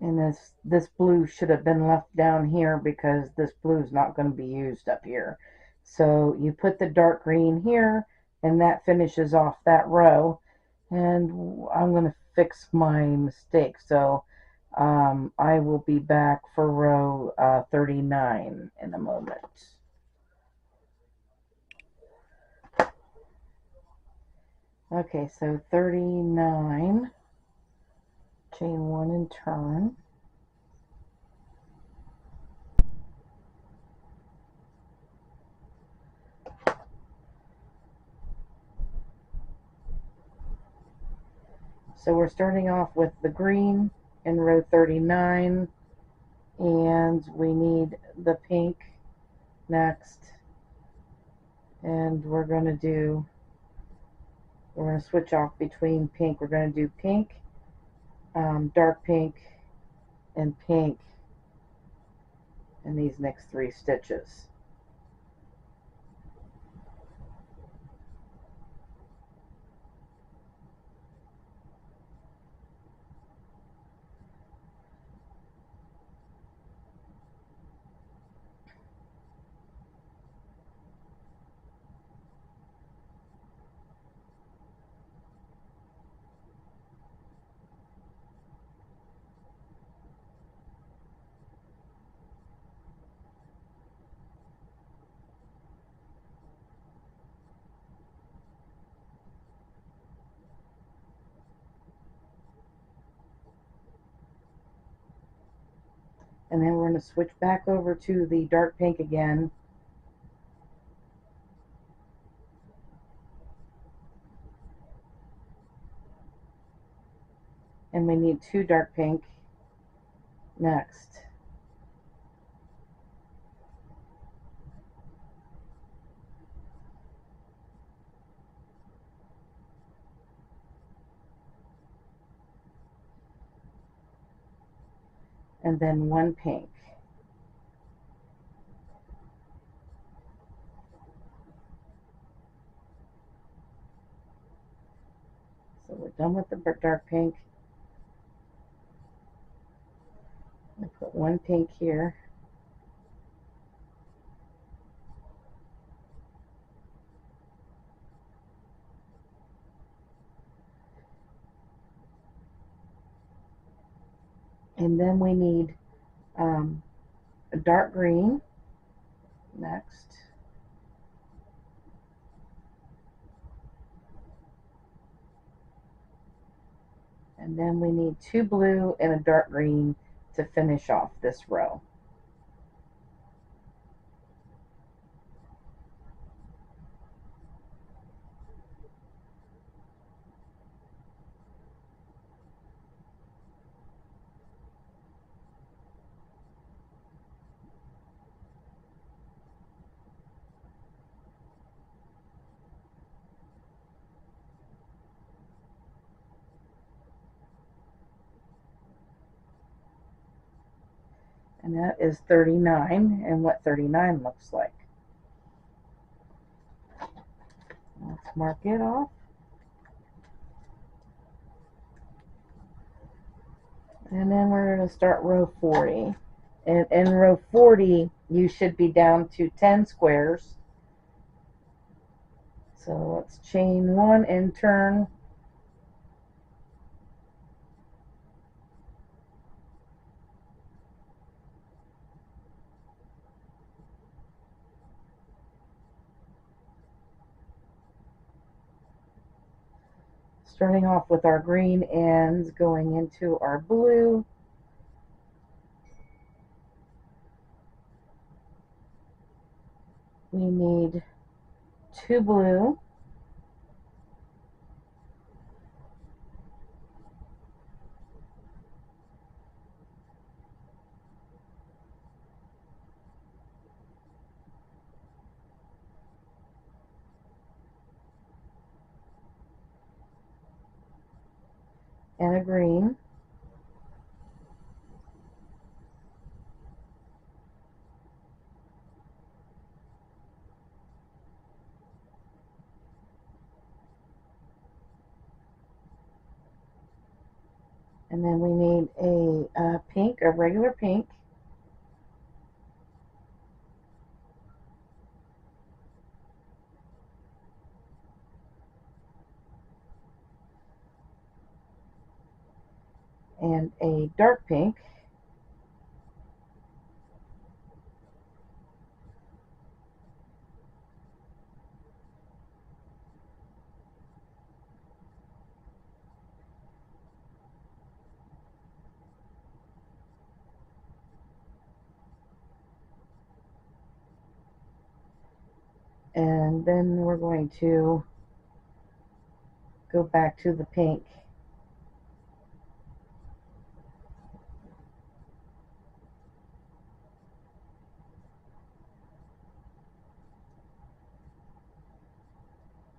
And this blue should have been left down here because this blue is not going to be used up here. So you put the dark green here, and that finishes off that row. And I'm going to fix my mistake. So I will be back for row 39 in a moment. Okay, so 39, chain 1 and turn. So we're starting off with the green in row 39, and we need the pink next. And we're going to switch off between pink. We're going to do pink, dark pink, and pink in these next 3 stitches. And then we're going to switch back over to the dark pink again. And we need 2 dark pink next. And then 1 pink. So we're done with the dark pink. I put 1 pink here. And then we need a dark green next. And then we need 2 blue and a dark green to finish off this row. And that is 39, and what 39 looks like. Let's mark it off. And then we're going to start row 40. And in row 40, you should be down to 10 squares. So let's chain 1 and turn. Starting off with our green ends, going into our blue. We need 2 blue. And a green. And then we need a pink, a regular pink. And a dark pink. And then we're going to go back to the pink.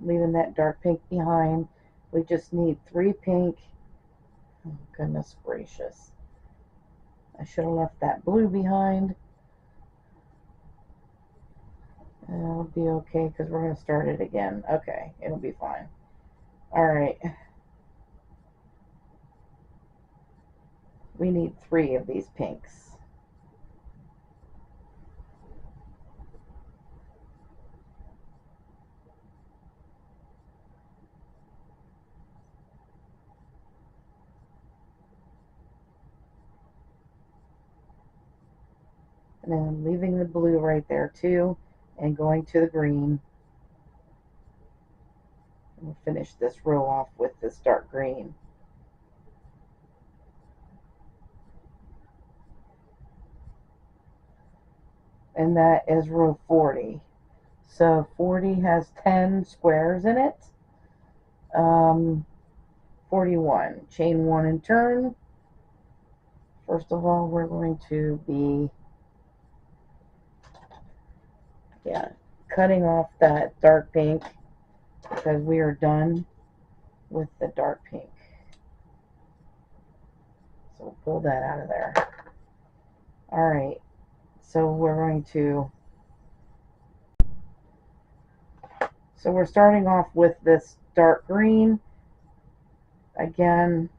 Leaving that dark pink behind. We just need 3 pink. Oh, goodness gracious. I should have left that blue behind. It'll be okay because we're going to start it again. Okay, it'll be fine. Alright. We need 3 of these pinks. And then leaving the blue right there too, and going to the green. And we'll finish this row off with this dark green. and that is row 40. So 40 has 10 squares in it. 41, chain 1 and turn. First of all, we're going to be cutting off that dark pink because we are done with the dark pink. So we'll pull that out of there. Alright, so we're starting off with this dark green again,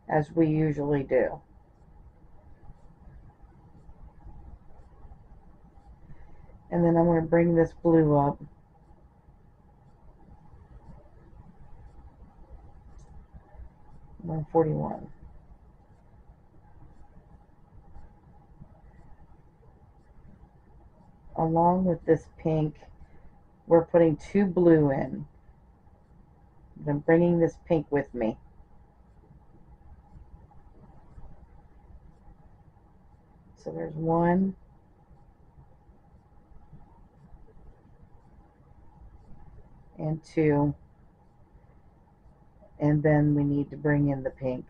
as we usually do. And then I'm going to bring this blue up. I'm 41. Along with this pink, we're putting 2 blue in. I'm bringing this pink with me. So there's 1. And 2. And then we need to bring in the pink.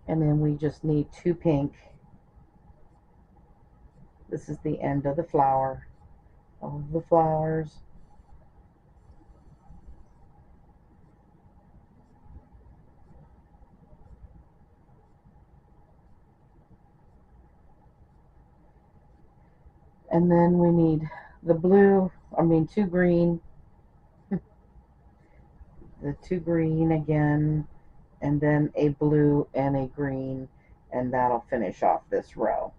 And then we just need 2 pink. This is the end of the flower. All of the flowers. And then we need the blue, 2 green. The 2 green again. And then a blue and a green. And that'll finish off this row.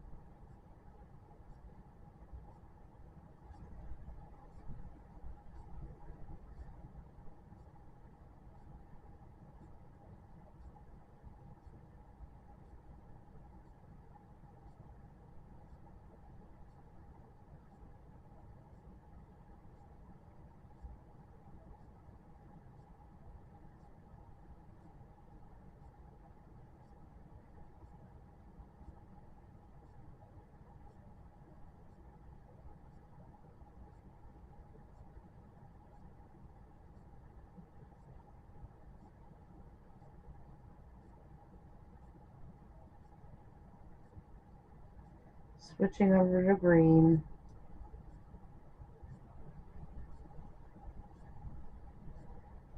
Switching over to green.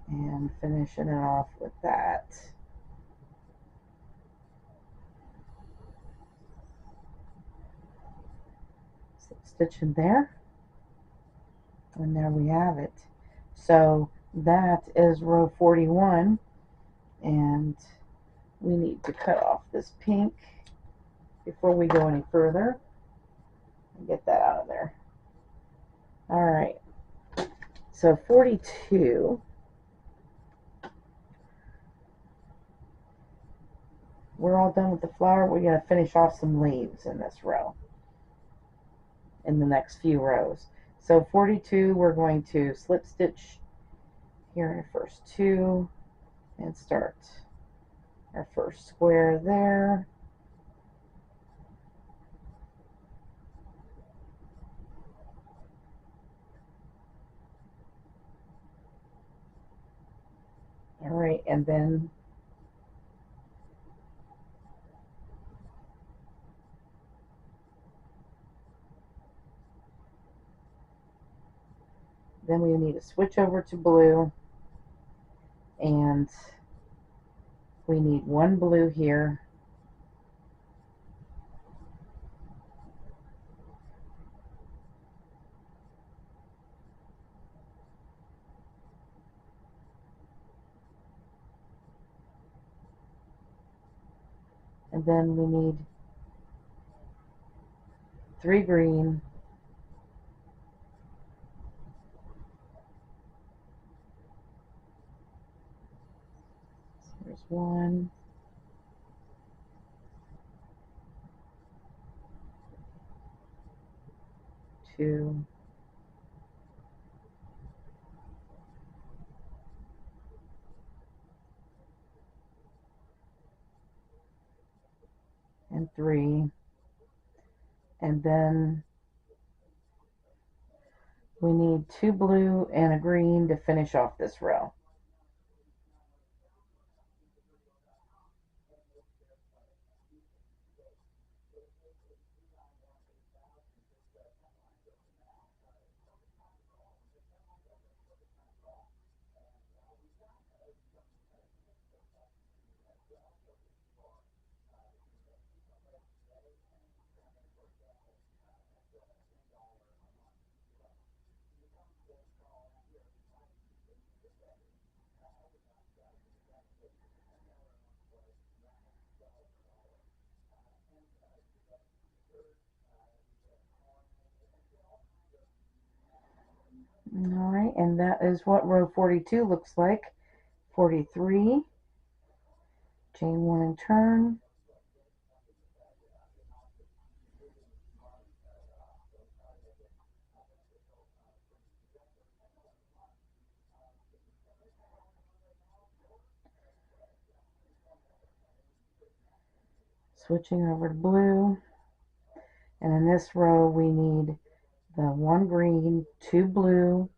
And finishing it off with that. Slip stitch in there. And there we have it. So that is row 41. And we need to cut off this pink before we go any further. Get that out of there. Alright. So 42. We're all done with the flower. We're going to finish off some leaves in this row. In the next few rows. So 42, we're going to slip stitch here in the first 2 and start our first square there. Alright, and then we need to switch over to blue, and we need 1 blue here. And then we need 3 green. So there's 1, 2, and 3. And then we need 2 blue and a green to finish off this row. All right, and that is what row 42 looks like. 43, chain 1 and turn. Switching over to blue. And in this row we need the 1 green, 2 blue,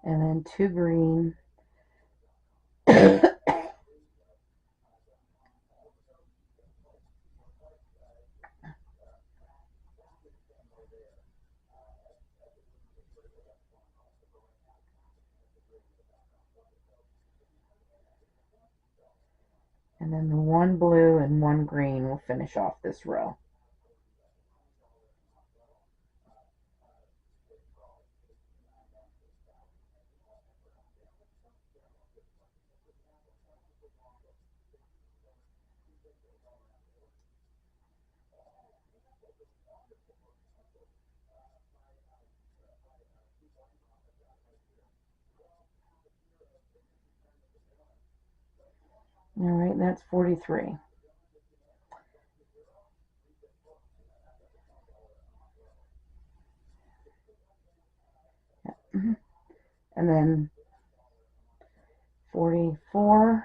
and then 2 green, and then the 1 blue and 1 green will finish off this row. All right, that's 43. And then 44.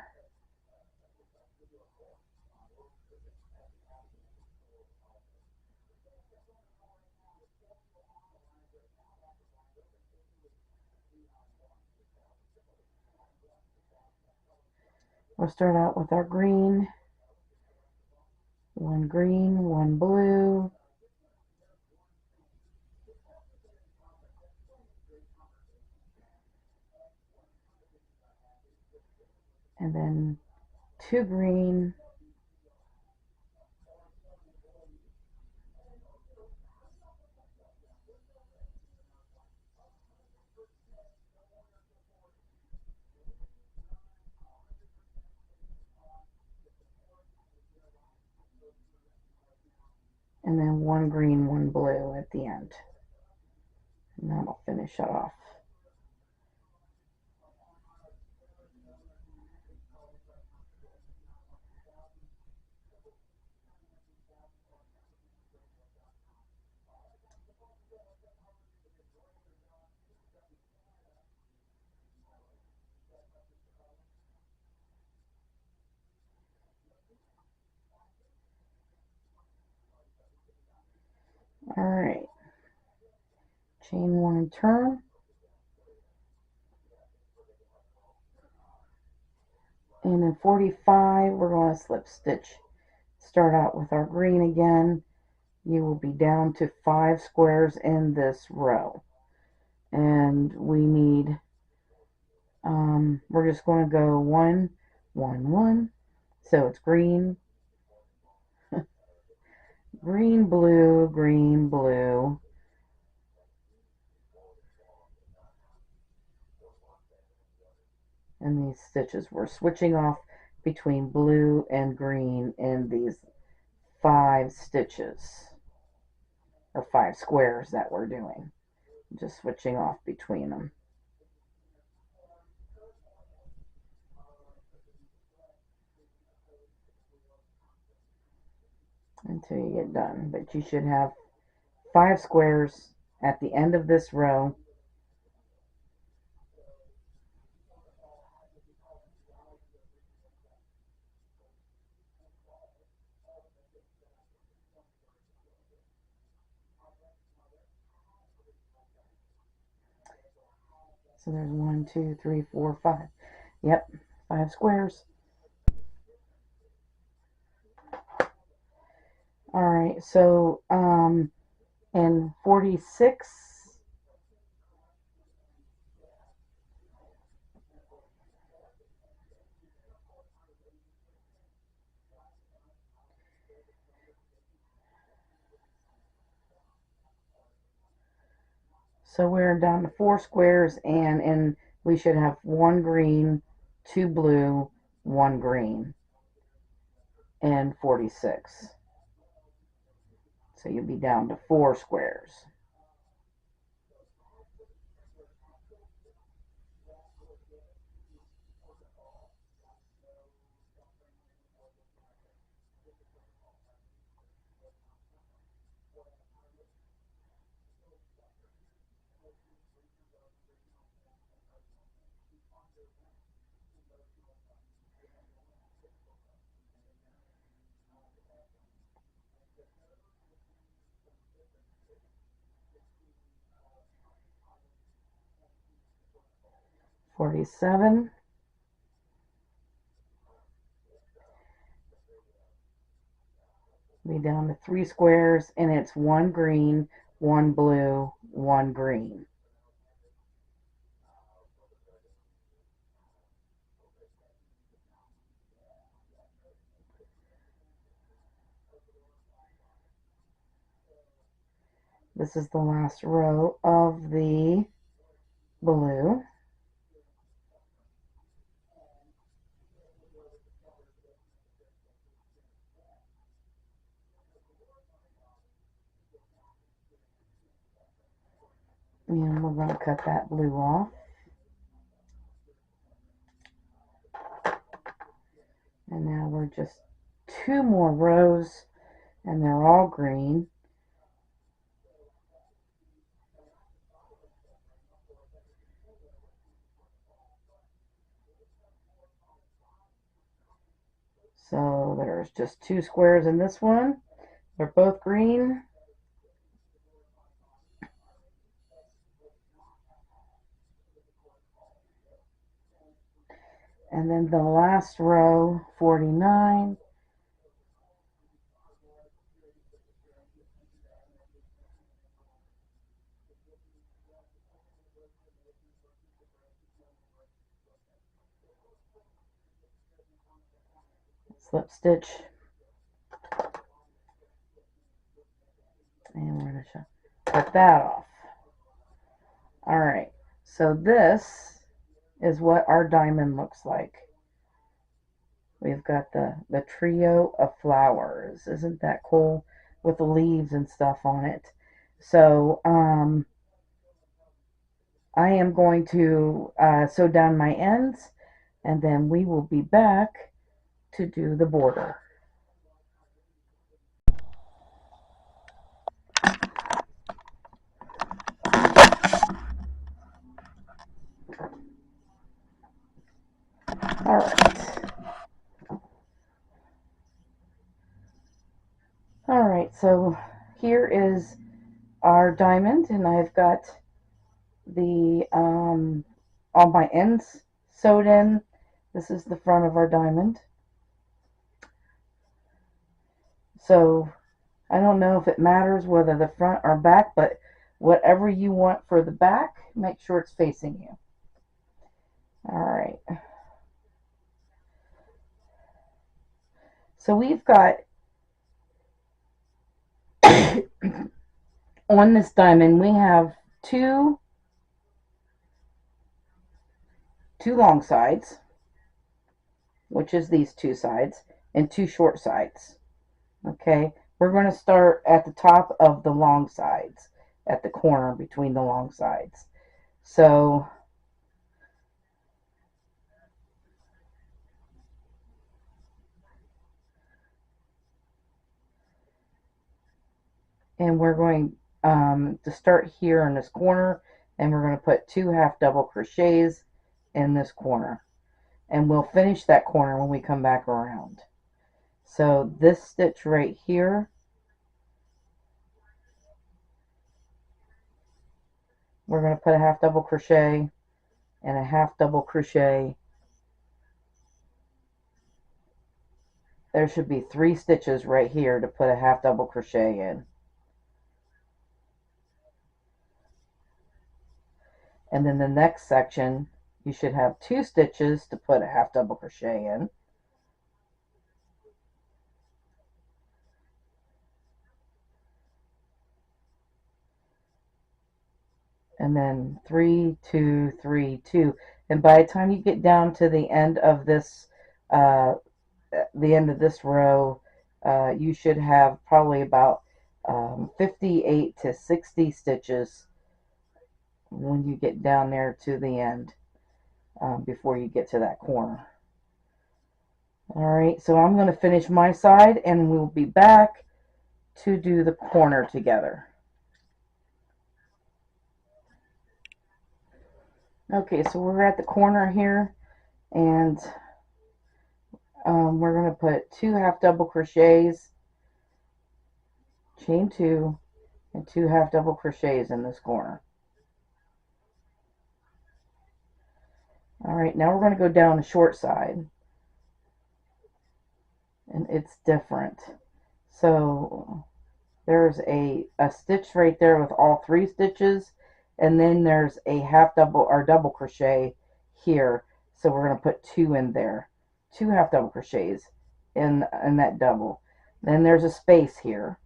We'll start out with our green, 1 green, 1 blue, and then 2 green, and then 1 green, 1 blue at the end. And that'll finish it off. All right, chain 1 and turn. And in 45, we're going to slip stitch. Start out with our green again. You will be down to 5 squares in this row. And we need, we're just going to go 1, 1, 1. So it's green, green, blue, green, blue. And these stitches, we're switching off between blue and green in these 5 stitches, or 5 squares that we're doing. Just switching off between them. until you get done. But you should have 5 squares at the end of this row. So there's 1, 2, 3, 4, 5. Yep, 5 squares. All right, so in 46, so we're down to 4 squares, and we should have 1 green, 2 blue, 1 green, and 46. So you'll be down to 4 squares. $47. Be down to 3 squares, and it's 1 green, 1 blue, 1 green. This is the last row of the blue. And we're going to cut that blue off. And now we're just 2 more rows, and they're all green. So there's just 2 squares in this one. They're both green. And then the last row, 49. Slip stitch. And we're going to cut that off. All right, so this is what our diamond looks like. We've got the trio of flowers. Isn't that cool? With the leaves and stuff on it. So I am going to sew down my ends, and then we will be back to do the border. All right. All right, so here is our diamond, and I've got the all my ends sewed in. This is the front of our diamond. So I don't know if it matters whether the front or back, but whatever you want for the back, make sure it's facing you. All right. So we've got on this diamond, we have two long sides, which is these 2 sides, and 2 short sides. Okay, we're going to start at the top of the long sides, at the corner between the long sides. So and we're going to start here in this corner, and we're going to put 2 half double crochets in this corner, and we'll finish that corner when we come back around. So this stitch right here, we're going to put a half double crochet and a half double crochet. There should be 3 stitches right here to put a half double crochet in. And then the next section, you should have 2 stitches to put a half double crochet in. And then 3, 2, 3, 2. And by the time you get down to the end of this row, you should have probably about 58 to 60 stitches when you get down there to the end, before you get to that corner. Alright, so I'm going to finish my side and we'll be back to do the corner together. Okay, so we're at the corner here, and we're going to put 2 half double crochets, chain 2, and 2 half double crochets in this corner. Alright, now we're going to go down the short side, and it's different. So there's a stitch right there with all 3 stitches, and then there's a half double or double crochet here, so we're going to put 2 in there, 2 half double crochets in that double. Then there's a space here.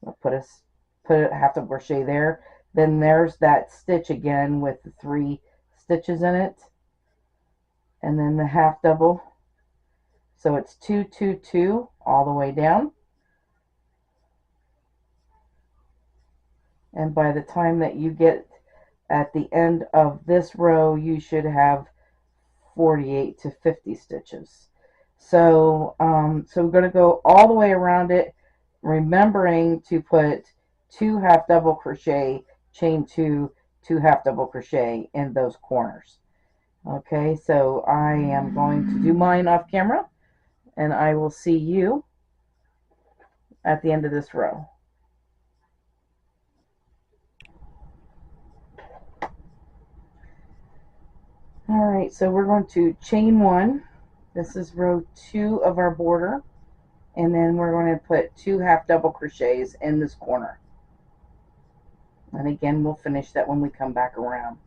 We'll put a half double crochet there. Then there's that stitch again with the 3 stitches in it, and then the half double. So it's 2, 2, 2 all the way down. And by the time that you get at the end of this row, you should have 48 to 50 stitches. So we're going to go all the way around it, remembering to put 2 half double crochet, chain 2, 2 half double crochet in those corners. Okay, so I am going to do mine off camera, and I will see you at the end of this row. Alright, so we're going to chain 1. This is row 2 of our border, and then we're going to put 2 half double crochets in this corner. And again, we'll finish that when we come back around.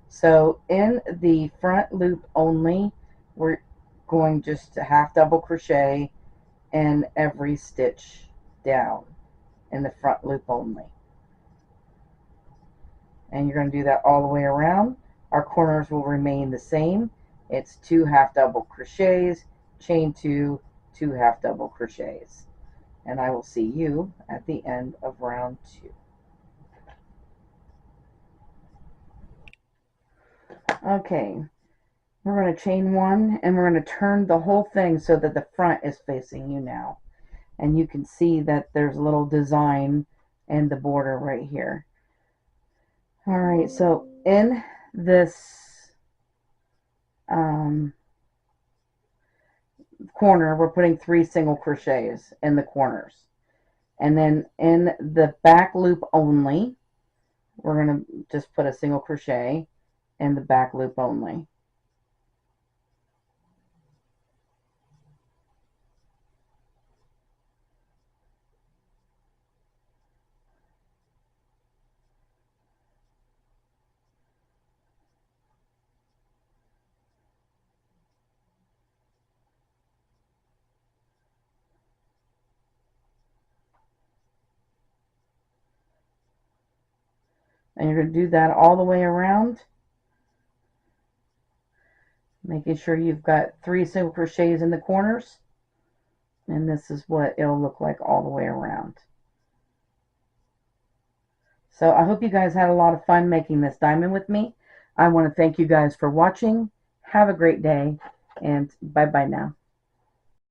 So in the front loop only, we're going just to half double crochet in every stitch down in the front loop only. And you're going to do that all the way around. Our corners will remain the same. It's 2 half double crochets, chain 2, 2 half double crochets. And I will see you at the end of round 2. Okay, we're going to chain 1, and we're going to turn the whole thing so that the front is facing you now. And you can see that there's a little design in the border right here. Alright, so in this corner, we're putting 3 single crochets in the corners. And then in the back loop only, we're going to just put a single crochet in the back loop only. And you're going to do that all the way around, making sure you've got 3 single crochets in the corners. And this is what it'll look like all the way around. So I hope you guys had a lot of fun making this diamond with me. I want to thank you guys for watching. Have a great day, and bye-bye now.